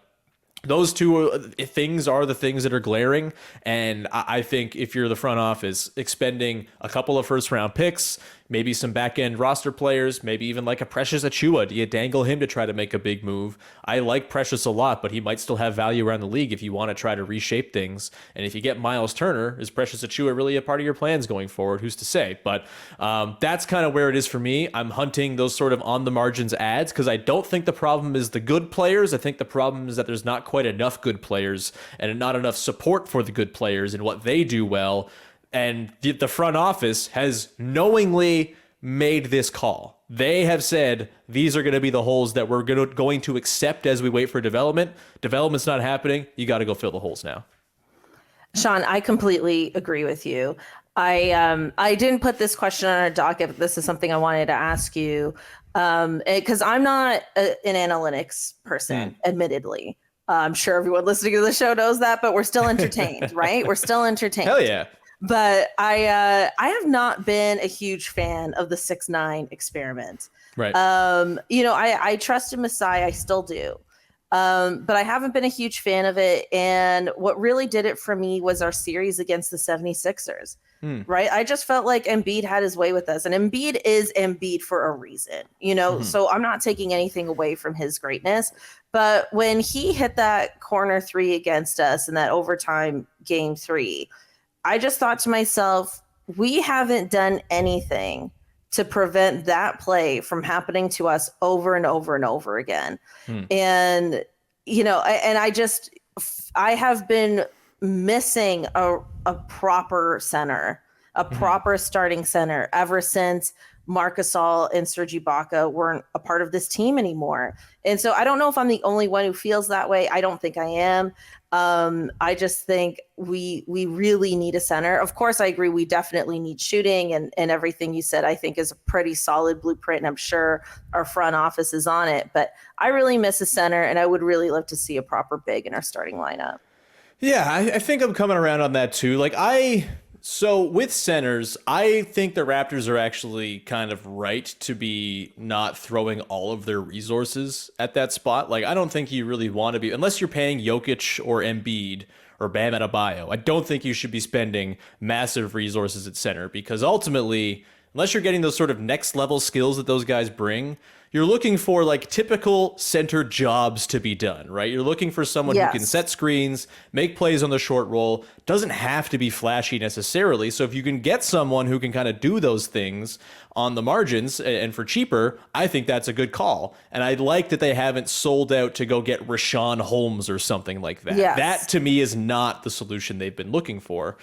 those 2 things are the things that are glaring. And I think if you're the front office, expending a couple of 1st-round picks, maybe some back-end roster players, maybe even like a Precious Achiuwa. Do you dangle him to try to make a big move? I like Precious a lot, but he might still have value around the league if you want to try to reshape things. And if you get Miles Turner, is Precious Achiuwa really a part of your plans going forward? Who's to say? But that's kind of where it is for me. I'm hunting those sort of on-the-margins ads because I don't think the problem is the good players. I think the problem is that there's not quite enough good players and not enough support for the good players and what they do well. And the front office has knowingly made this call. They have said, these are going to be the holes that we're going to accept as we wait for development. Development's not happening. You got to go fill the holes now. Sean, I completely agree with you. I didn't put this question on our docket, but this is something I wanted to ask you. Because I'm not an analytics person, admittedly. I'm sure everyone listening to the show knows that, but we're still entertained, right? We're still entertained. Hell yeah. But I have not been a huge fan of the 6ix9ine experiment. Right. I trust in Masai. I still do. But I haven't been a huge fan of it. And what really did it for me was our series against the 76ers. Right. I just felt like Embiid had his way with us, and Embiid is Embiid for a reason, so I'm not taking anything away from his greatness. But when he hit that corner 3 against us in that overtime game 3, I just thought to myself, we haven't done anything to prevent that play from happening to us over and over and over again. And, I have been missing a proper center, a proper starting center ever since Marc Gasol and Serge Ibaka weren't a part of this team anymore. And so I don't know if I'm the only one who feels that way. I don't think I am. I just think we really need a center. Of course, I agree. We definitely need shooting, and everything you said, I think, is a pretty solid blueprint. And I'm sure our front office is on it. But I really miss a center, and I would really love to see a proper big in our starting lineup. Yeah, I think I'm coming around on that too. So with centers, I think the Raptors are actually kind of right to be not throwing all of their resources at that spot. I don't think you really want to be, unless you're paying Jokic or Embiid or Bam Adebayo, I don't think you should be spending massive resources at center, because ultimately, unless you're getting those sort of next level skills that those guys bring, you're looking for typical center jobs to be done, right? You're looking for someone who can set screens, make plays on the short roll, doesn't have to be flashy necessarily. So if you can get someone who can kind of do those things on the margins and for cheaper, I think that's a good call. And I like that they haven't sold out to go get Rashawn Holmes or something like that. Yes. That to me is not the solution they've been looking for.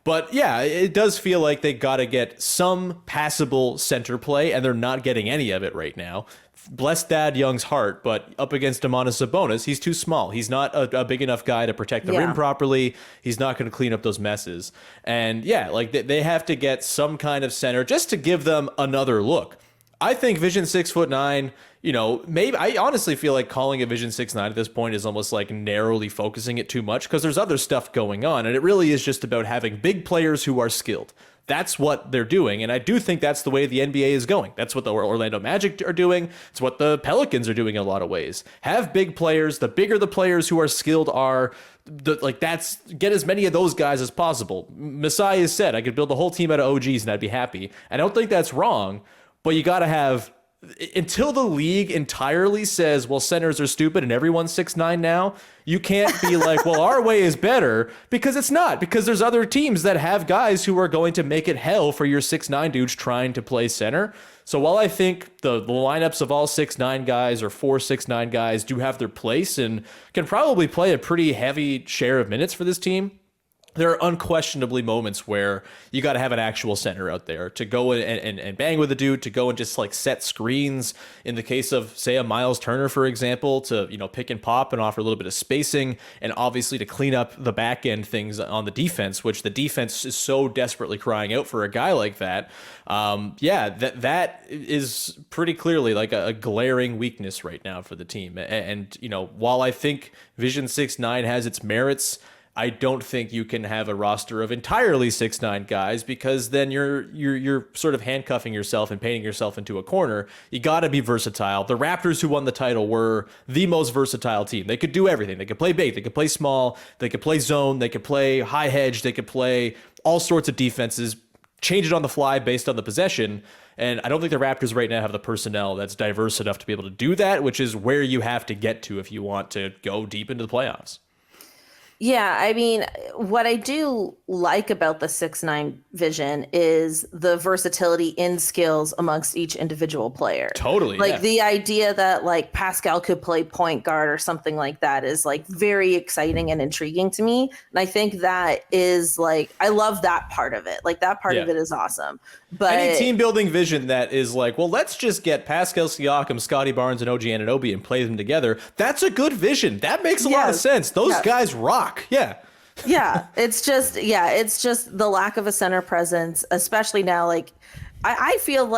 But yeah, it does feel like they got to get some passable center play, and they're not getting any of it right now. Bless Thad Young's heart, but up against Domantas Sabonis, he's too small. He's not a big enough guy to protect the rim properly. He's not going to clean up those messes. And yeah, they have to get some kind of center just to give them another look. I think Vision 6'9", maybe I honestly feel like calling it Vision 6'9" at this point is almost narrowly focusing it too much, because there's other stuff going on, and it really is just about having big players who are skilled. That's what they're doing, and I do think that's the way the NBA is going. That's what the Orlando Magic are doing. It's what the Pelicans are doing in a lot of ways. Have big players. The bigger the players who are skilled are, get as many of those guys as possible. Masai has said, I could build a whole team out of OGs and I'd be happy. I don't think that's wrong, but you got to have, until the league entirely says, well, centers are stupid and everyone's 6'9" now, you can't be like, well, our way is better, because it's not, because there's other teams that have guys who are going to make it hell for your 6'9" dudes trying to play center. So while I think the lineups of all 6'9" guys or 4 6'9" guys do have their place and can probably play a pretty heavy share of minutes for this team, there are unquestionably moments where you got to have an actual center out there to go and bang with a dude, to go and just set screens. In the case of, say, a Miles Turner, for example, to pick and pop and offer a little bit of spacing, and obviously to clean up the back end things on the defense, which the defense is so desperately crying out for a guy like that. That is pretty clearly a glaring weakness right now for the team. And while I think Vision 6'9" has its merits, I don't think you can have a roster of entirely 6'9" guys, because then you're sort of handcuffing yourself and painting yourself into a corner. You got to be versatile. The Raptors, who won the title, were the most versatile team. They could do everything. They could play big. They could play small. They could play zone. They could play high hedge. They could play all sorts of defenses, change it on the fly based on the possession. And I don't think the Raptors right now have the personnel that's diverse enough to be able to do that, which is where you have to get to if you want to go deep into the playoffs. Yeah, I mean, what I do like about the 6'9" vision is the versatility in skills amongst each individual player. Totally. The idea that Pascal could play point guard or something like that is very exciting and intriguing to me. And I think that is I love that part of it. That part of it is awesome. But any team building vision that is well, let's just get Pascal Siakam, Scotty Barnes, and OG Anunoby and play them together. That's a good vision. That makes a lot of sense. Those guys rock. Yeah. It's just the lack of a center presence, especially now. I feel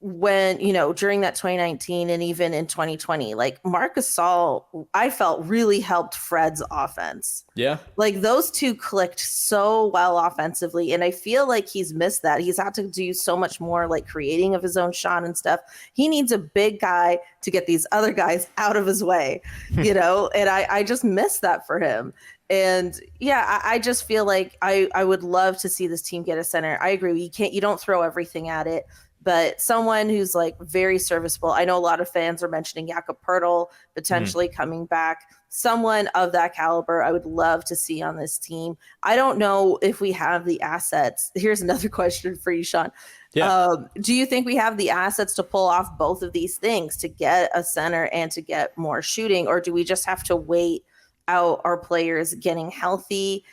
when, during that 2019 and even in 2020, Marc Gasol, I felt really helped Fred's offense. Yeah. Those two clicked so well offensively. And I feel he's missed that. He's had to do so much more creating of his own shot and stuff. He needs a big guy to get these other guys out of his way, and I just miss that for him. And I just feel I would love to see this team get a center. I agree. You don't throw everything at it. but someone who's like very serviceable. I know a lot of fans are mentioning Jakob Poeltl potentially coming back. Someone of that caliber I would love to see on this team. I don't know if we have the assets. Here's another question for you, Sean. Yeah. Do you think we have the assets to pull off both of these things, to get a center and to get more shooting? Or do we just have to wait out our players getting healthy,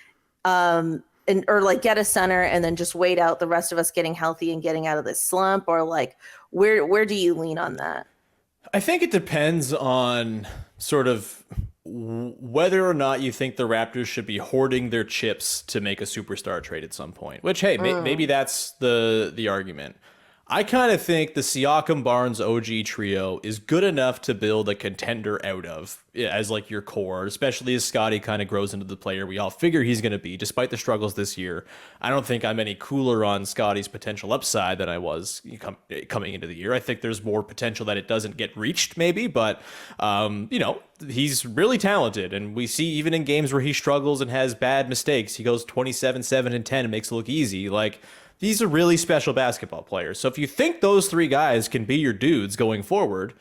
or like get a center and then just wait out the rest of us getting healthy and getting out of this slump? Or like, where do you lean on that? I think it depends on sort of whether or not you think the Raptors should be hoarding their chips to make a superstar trade at some point, which, hey, maybe that's the argument. I kind of think the Siakam Barnes OG trio is good enough to build a contender out of as like your core, especially as Scottie kind of grows into the player we all figure he's going to be, despite the struggles this year. I don't think I'm any cooler on Scottie's potential upside than I was coming into the year. I think there's more potential that it doesn't get reached maybe, but he's really talented, and we see even in games where he struggles and has bad mistakes, he goes 27, 7, and 10 and makes it look easy. Like, these are really special basketball players. So if you think those three guys can be your dudes going forward,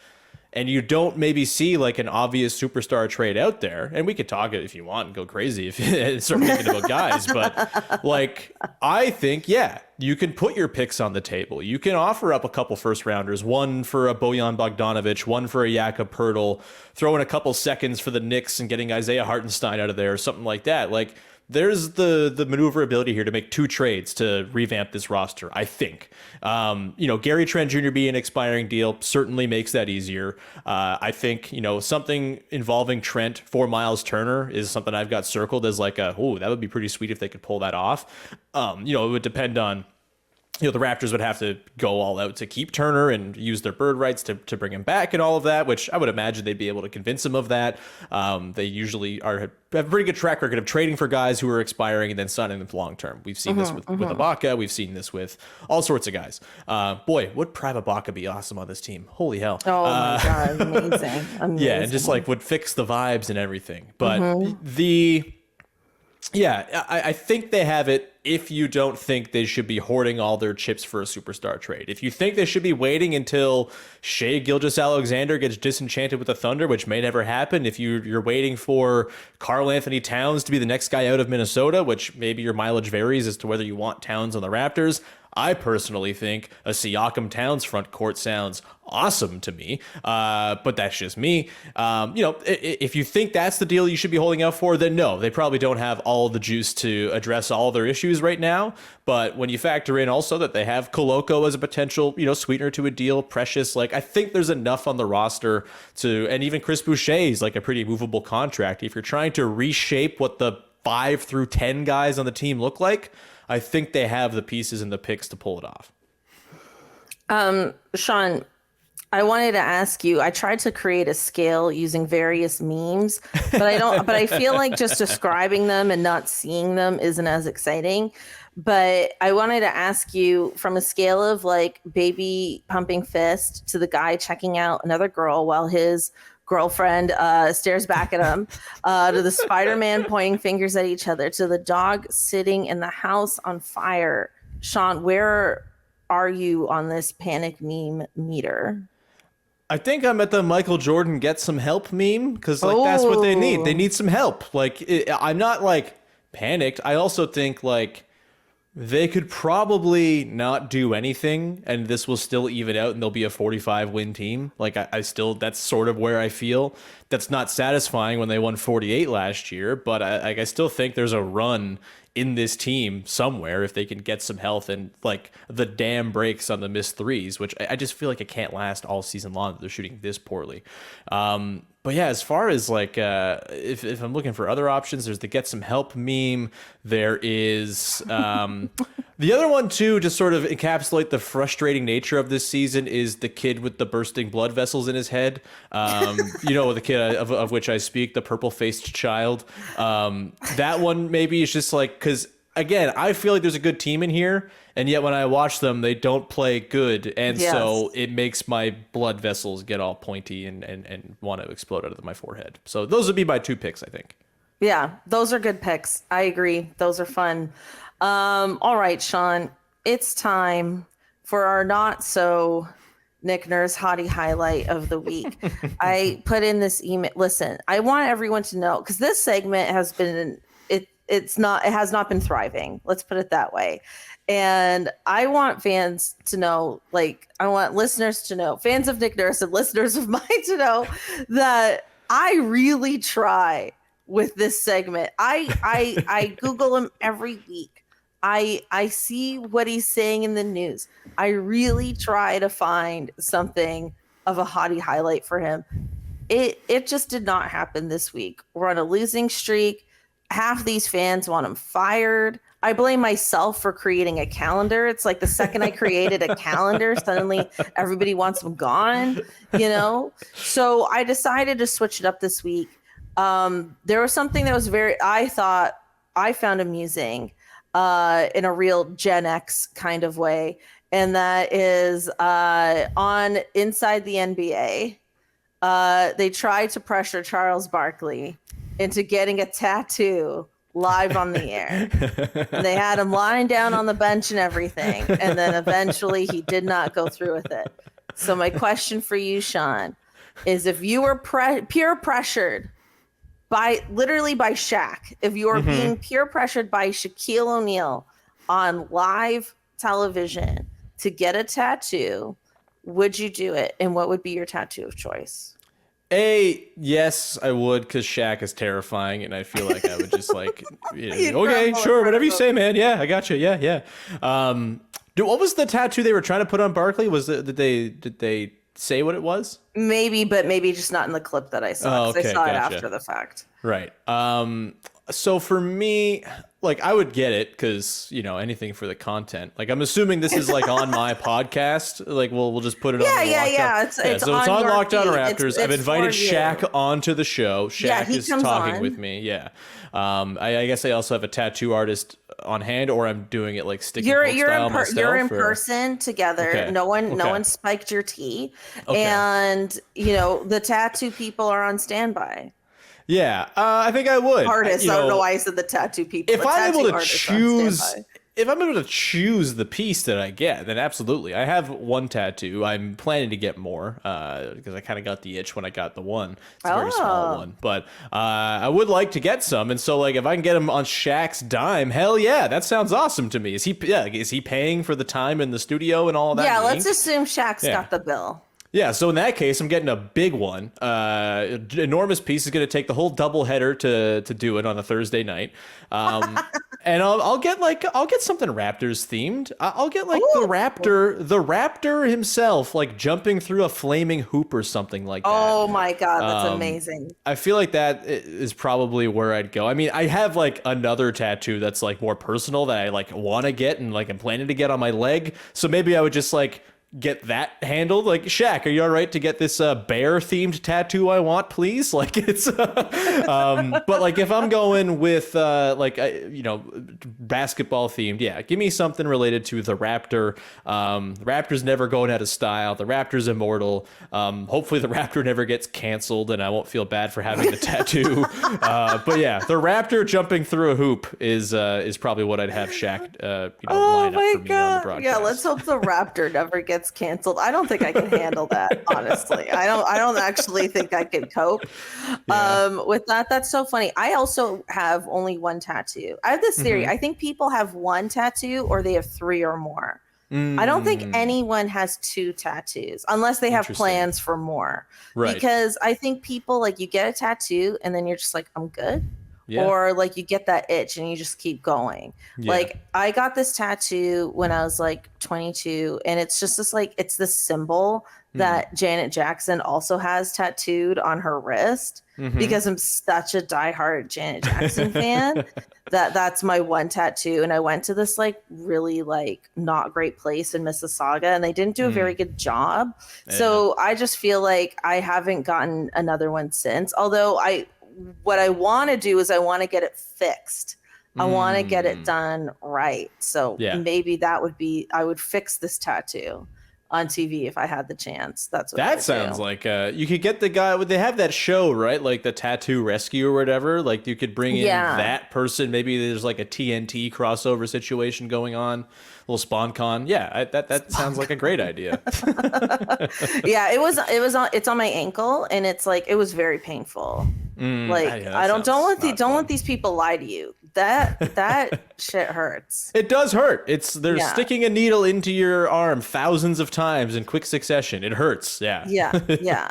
and you don't maybe see like an obvious superstar trade out there, and we could talk it if you want and go crazy if you start thinking about guys, but like, I think, yeah, you can put your picks on the table. You can offer up a couple first rounders, one for a Bojan Bogdanovic, one for a Jakob Poeltl, throw in a couple seconds for the Knicks and getting Isaiah Hartenstein out of there or something like that. Like, there's the maneuverability here to make two trades to revamp this roster, I think. Gary Trent Jr. being an expiring deal certainly makes that easier. I think, something involving Trent for Miles Turner is something I've got circled as like that would be pretty sweet if they could pull that off. It would depend on, the Raptors would have to go all out to keep Turner and use their bird rights to bring him back and all of that, which I would imagine they'd be able to convince him of that. They usually have a pretty good track record of trading for guys who are expiring and then signing them for long term. We've seen this with Ibaka. We've seen this with all sorts of guys. Boy, would Private Ibaka be awesome on this team? Holy hell. Oh my God, amazing. Yeah, and just like would fix the vibes and everything. But I think they have it if you don't think they should be hoarding all their chips for a superstar trade. If you think they should be waiting until Shai Gilgeous-Alexander gets disenchanted with the Thunder, which may never happen, if you're waiting for Karl Anthony Towns to be the next guy out of Minnesota, which maybe your mileage varies as to whether you want Towns on the Raptors, I personally think a Siakam Towns front court sounds awesome to me, but that's just me. If you think that's the deal you should be holding out for, then no, they probably don't have all the juice to address all their issues right now. But when you factor in also that they have Koloko as a potential, sweetener to a deal, Precious, like I think there's enough on the roster and even Chris Boucher is like a pretty movable contract. If you're trying to reshape what the 5 through 10 guys on the team look like, I think they have the pieces and the picks to pull it off. Sean, I wanted to ask you, I tried to create a scale using various memes, but I feel like just describing them and not seeing them isn't as exciting. But I wanted to ask you, from a scale of like baby pumping fist to the guy checking out another girl while his girlfriend stares back at him, to the Spider-Man pointing fingers at each other, to the dog sitting in the house on fire. Sean, where are you on this panic meme meter? I think I'm at the Michael Jordan get some help meme, because that's what they need. They need some help. I'm not like panicked. I also think like they could probably not do anything and this will still even out and there'll be a 45 win team. Like I still, that's sort of where I feel. That's not satisfying when they won 48 last year, but I still think there's a run in this team somewhere if they can get some health and like the dam breaks on the missed threes, which I just feel like it can't last all season long that they're shooting this poorly. But yeah, as far as like if I'm looking for other options, there's the get some help meme. There is the other one too, to sort of encapsulate the frustrating nature of this season, is the kid with the bursting blood vessels in his head. The kid of which I speak, the purple faced child. That one maybe is just like, because again, I feel like there's a good team in here, and yet when I watch them, they don't play good. And so it makes my blood vessels get all pointy and want to explode out of my forehead. So those would be my 2 picks, I think. Yeah, those are good picks. I agree. Those are fun. All right, Sean, it's time for our not so Nick Nurse Hottie Highlight of the week, I put in this email. Listen, I want everyone to know, because this segment has been it has not been thriving. Let's put it that way. And I want fans to know, like, I want listeners to know, fans of Nick Nurse and listeners of mine to know that I really try with this segment. I Google him every week. I see what he's saying in the news. I really try to find something of a hottie highlight for him. It just did not happen this week. We're on a losing streak. Half these fans want him fired. I blame myself for creating a calendar. It's like the second I created a calendar, suddenly everybody wants him gone, you know? So I decided to switch it up this week. There was something that was I found amusing in a real Gen X kind of way. And that is on Inside the NBA. They tried to pressure Charles Barkley into getting a tattoo live on the air. And they had him lying down on the bench and everything. And then eventually he did not go through with it. So my question for you, Sean, is if you were peer pressured literally by Shaq, if you were being peer pressured by Shaquille O'Neal on live television to get a tattoo, would you do it? And what would be your tattoo of choice? Yes, I would, because Shaq is terrifying, and I feel like I would just like, okay, sure, whatever you say, man. Yeah, I got you. Yeah. What was the tattoo they were trying to put on Barkley? Did they say what it was? Maybe, but maybe just not in the clip that I saw. Oh, okay, I saw it gotcha. after the fact. Right. So for me, like, I would get it because, anything for the content. Like, I'm assuming this is like on my podcast. Like, we'll just put it on. Yeah. It's so it's on Lockdown Raptors. It's I've invited for you. Shaq onto the show. Shaq is talking on with me. Yeah. I guess I also have a tattoo artist on hand, or I'm doing it like sticky you're style myself. You're in person together. Okay. No one spiked your tea. Okay. And the tattoo people are on standby. Yeah, I think I would. Artists. I don't know why I said the tattoo people. If I'm able to choose the piece that I get, then absolutely. I have one tattoo. I'm planning to get more because I kind of got the itch when I got the one. It's a very small one, but I would like to get some. And so, like, if I can get him on Shaq's dime, hell yeah, that sounds awesome to me. Is he paying for the time in the studio and all of that? Yeah, let's assume Shaq's got the bill. Yeah, so in that case, I'm getting a big one. Enormous piece. Is going to take the whole doubleheader to do it on a Thursday night. And I'll get something Raptors themed. I'll get like the Raptor himself, like jumping through a flaming hoop or something like that. Oh my God, that's amazing. I feel like that is probably where I'd go. I mean, I have like another tattoo that's like more personal that I like want to get and like I'm planning to get on my leg. So maybe I would just like get that handled. Like, Shaq, are you all right to get this bear themed tattoo I want, please? Like, it's but like if I'm going with basketball themed, yeah, give me something related to the Raptor. The Raptor's never going out of style. The Raptor's immortal. Hopefully the Raptor never gets canceled and I won't feel bad for having the tattoo. But yeah, the Raptor jumping through a hoop is probably what I'd have Shaq line up for me on the broadcast. Yeah, let's hope the Raptor never gets canceled. I don't think I can handle that, honestly. I don't actually think I can cope with that. That's so funny. I also have only one tattoo. I have this theory. I think people have one tattoo or they have three or more. I don't think anyone has two tattoos unless they have plans for more. Right. Because I think people, like, you get a tattoo and then you're just like, I'm good. Yeah. Or like you get that itch and you just keep going. Yeah. Like, I got this tattoo when I was like 22 and it's just this, like, it's this symbol that Janet Jackson also has tattooed on her wrist because I'm such a diehard Janet Jackson fan that's my one tattoo. And I went to this like really like not great place in Mississauga and they didn't do a very good job. Yeah. So I just feel like I haven't gotten another one since. Although what I want to do is I want to get it fixed. I want to get it done right. So maybe that would be, I would fix this tattoo. on TV if I had the chance. That's what That sounds like you could get the guy. They have that show, right? Like the Tattoo Rescue or whatever. Like you could bring in that person. Maybe there's like a TNT crossover situation going on. A little SpawnCon. Yeah, that sounds like a great idea. Yeah, it's on my ankle, and it's like it was very painful. Don't let these people lie to you. That shit hurts. It does hurt. They're sticking a needle into your arm thousands of times in quick succession. It hurts. Yeah. Yeah.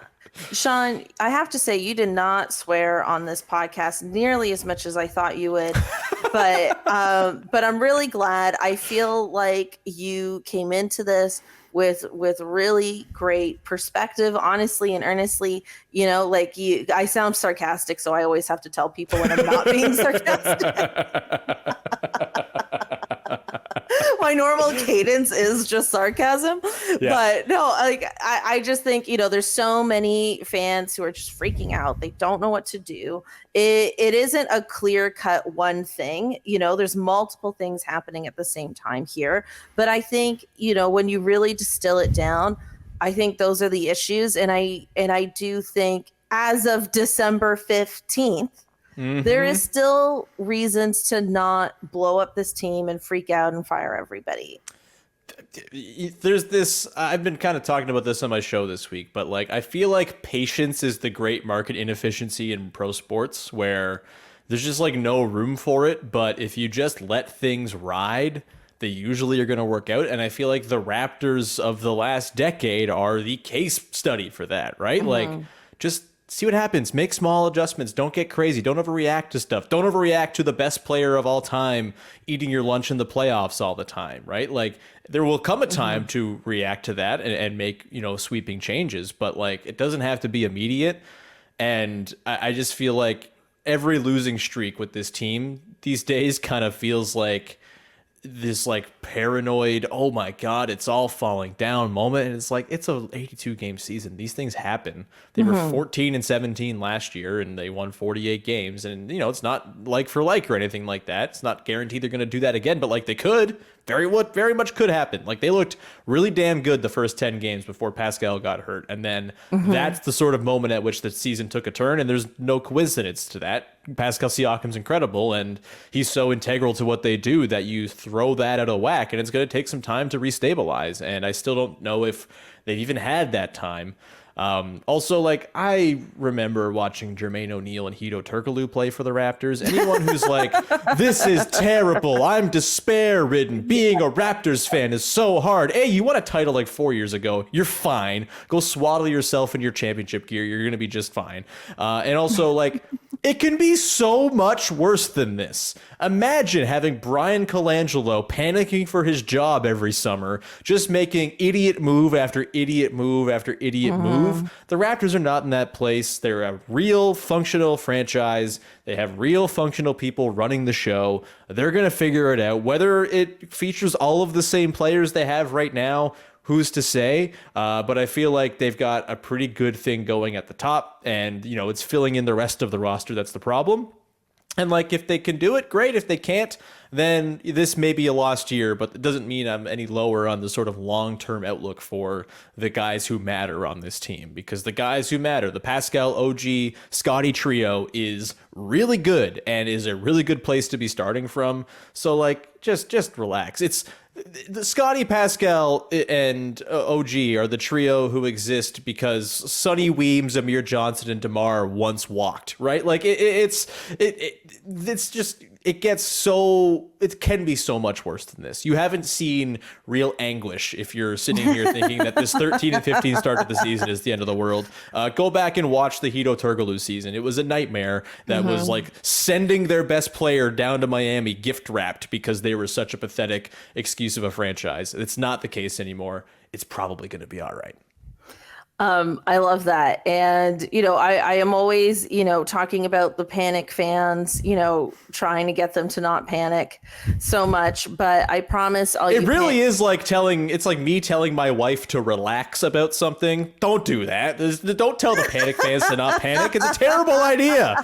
Sean, I have to say you did not swear on this podcast nearly as much as I thought you would. But I'm really glad. I feel like you came into this with really great perspective, honestly and earnestly. I sound sarcastic, so I always have to tell people when I'm not being sarcastic. My normal cadence is just sarcasm. Yeah. But no, I just think, there's so many fans who are just freaking out. They don't know what to do. It isn't a clear cut one thing. There's multiple things happening at the same time here. But I think, when you really distill it down, I think those are the issues. And I do think as of December 15th, there is still reasons to not blow up this team and freak out and fire everybody. There's this, I've been kind of talking about this on my show this week, but I feel like patience is the great market inefficiency in pro sports where there's just no room for it. But if you just let things ride, they usually are going to work out. And I feel like the Raptors of the last decade are the case study for that, right? Just see what happens. Make small adjustments. Don't get crazy. Don't overreact to stuff. Don't overreact to the best player of all time eating your lunch in the playoffs all the time, right? There will come a time to react to that and make, sweeping changes, but it doesn't have to be immediate. And I just feel like every losing streak with this team these days kind of feels like this paranoid, oh my God, it's all falling down moment. And it's a 82 game season. These things happen. They were 14-17 last year and they won 48 games. And it's not like for like or anything like that. It's not guaranteed they're going to do that again, but they could. Very much could happen. They looked really damn good the first 10 games before Pascal got hurt. And then that's the sort of moment at which the season took a turn. And there's no coincidence to that. Pascal Siakam's incredible. And he's so integral to what they do that you throw that out of whack. And it's going to take some time to restabilize. And I still don't know if they've even had that time. Also, I remember watching Jermaine O'Neal and Hedo Turkoglu play for the Raptors. Anyone who's this is terrible, I'm despair-ridden, being a Raptors fan is so hard. Hey, you won a title 4 years ago. You're fine. Go swaddle yourself in your championship gear. You're going to be just fine. And also, it can be so much worse than this. Imagine having Brian Colangelo panicking for his job every summer, just making idiot move after idiot move after idiot move. The Raptors are not in that place. They're a real functional franchise. They have real functional people running the show. They're going to figure it out. Whether it features all of the same players they have right now, who's to say? But I feel like they've got a pretty good thing going at the top, and it's filling in the rest of the roster that's the problem. And if they can do it, great. If they can't, then this may be a lost year, but it doesn't mean I'm any lower on the sort of long-term outlook for the guys who matter on this team, because the guys who matter, the Pascal, OG, Scotty trio is really good and is a really good place to be starting from. So just relax. It's the Scotty, Pascal, and OG are the trio who exist because Sonny Weems, Amir Johnson, and DeMar once walked, right? It can be so much worse than this. You haven't seen real anguish if you're sitting here thinking that this 13-15 start to the season is the end of the world. Go back and watch the Hedo Turkoglu season. It was a nightmare that was sending their best player down to Miami gift wrapped because they were such a pathetic excuse of a franchise. It's not the case anymore. It's probably going to be all right. I love that. And, I am always, talking about the panic fans, trying to get them to not panic so much. But I promise it really is it's like me telling my wife to relax about something. Don't do that. Don't tell the panic fans to not panic. It's a terrible idea.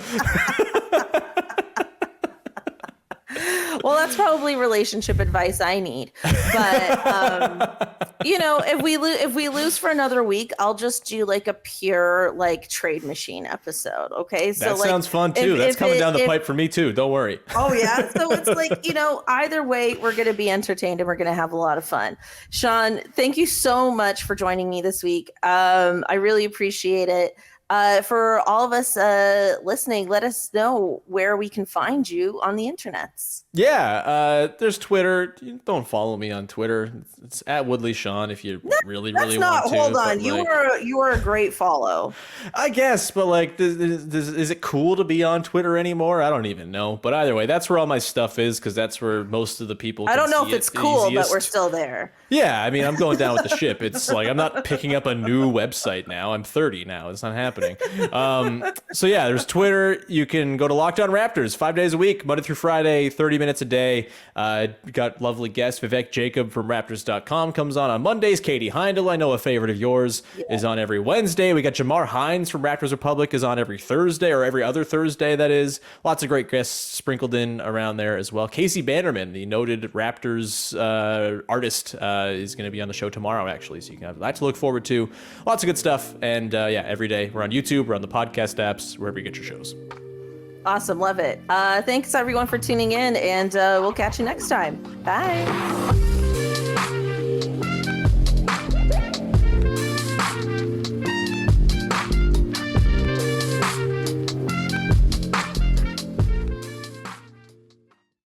Well, that's probably relationship advice I need. But if we lose for another week, I'll just do like a pure like trade machine episode. Okay, so That like, sounds fun too. That's coming down the pipe for me too. Don't worry. Oh yeah, so it's like either way, we're gonna be entertained and we're gonna have a lot of fun. Sean, thank you so much for joining me this week. I really appreciate it. For all of us listening, let us know where we can find you on the internets. Yeah, there's Twitter. Don't follow me on Twitter. It's at Woodley Sean if you really want to. Hold on, you are a great follow. I guess, but like, is it cool to be on Twitter anymore? I don't even know. But either way, that's where all my stuff is because that's where most of the people. I don't know if it's it's cool, easiest. But we're still there. Yeah, I mean, I'm going down with the ship. It's like I'm not picking up a new website now. I'm 30 now. It's not happening. So yeah, there's Twitter. You can go to Locked On Raptors 5 days a week, Monday through Friday, 30 minutes a day. Got lovely guests. Vivek Jacob from Raptors.com comes on Mondays. Katie Heindel, I know a favorite of yours, is on every Wednesday. We got Jamar Hines from Raptors Republic is on every Thursday or every other Thursday, that is. Lots of great guests sprinkled in around there as well. Casey Bannerman, the noted Raptors artist, is going to be on the show tomorrow, actually. So you can have that to look forward to. Lots of good stuff. And yeah, every day we're on YouTube, we're on the podcast apps, wherever you get your shows. Awesome. Love it. Thanks everyone for tuning in, and we'll catch you next time. Bye.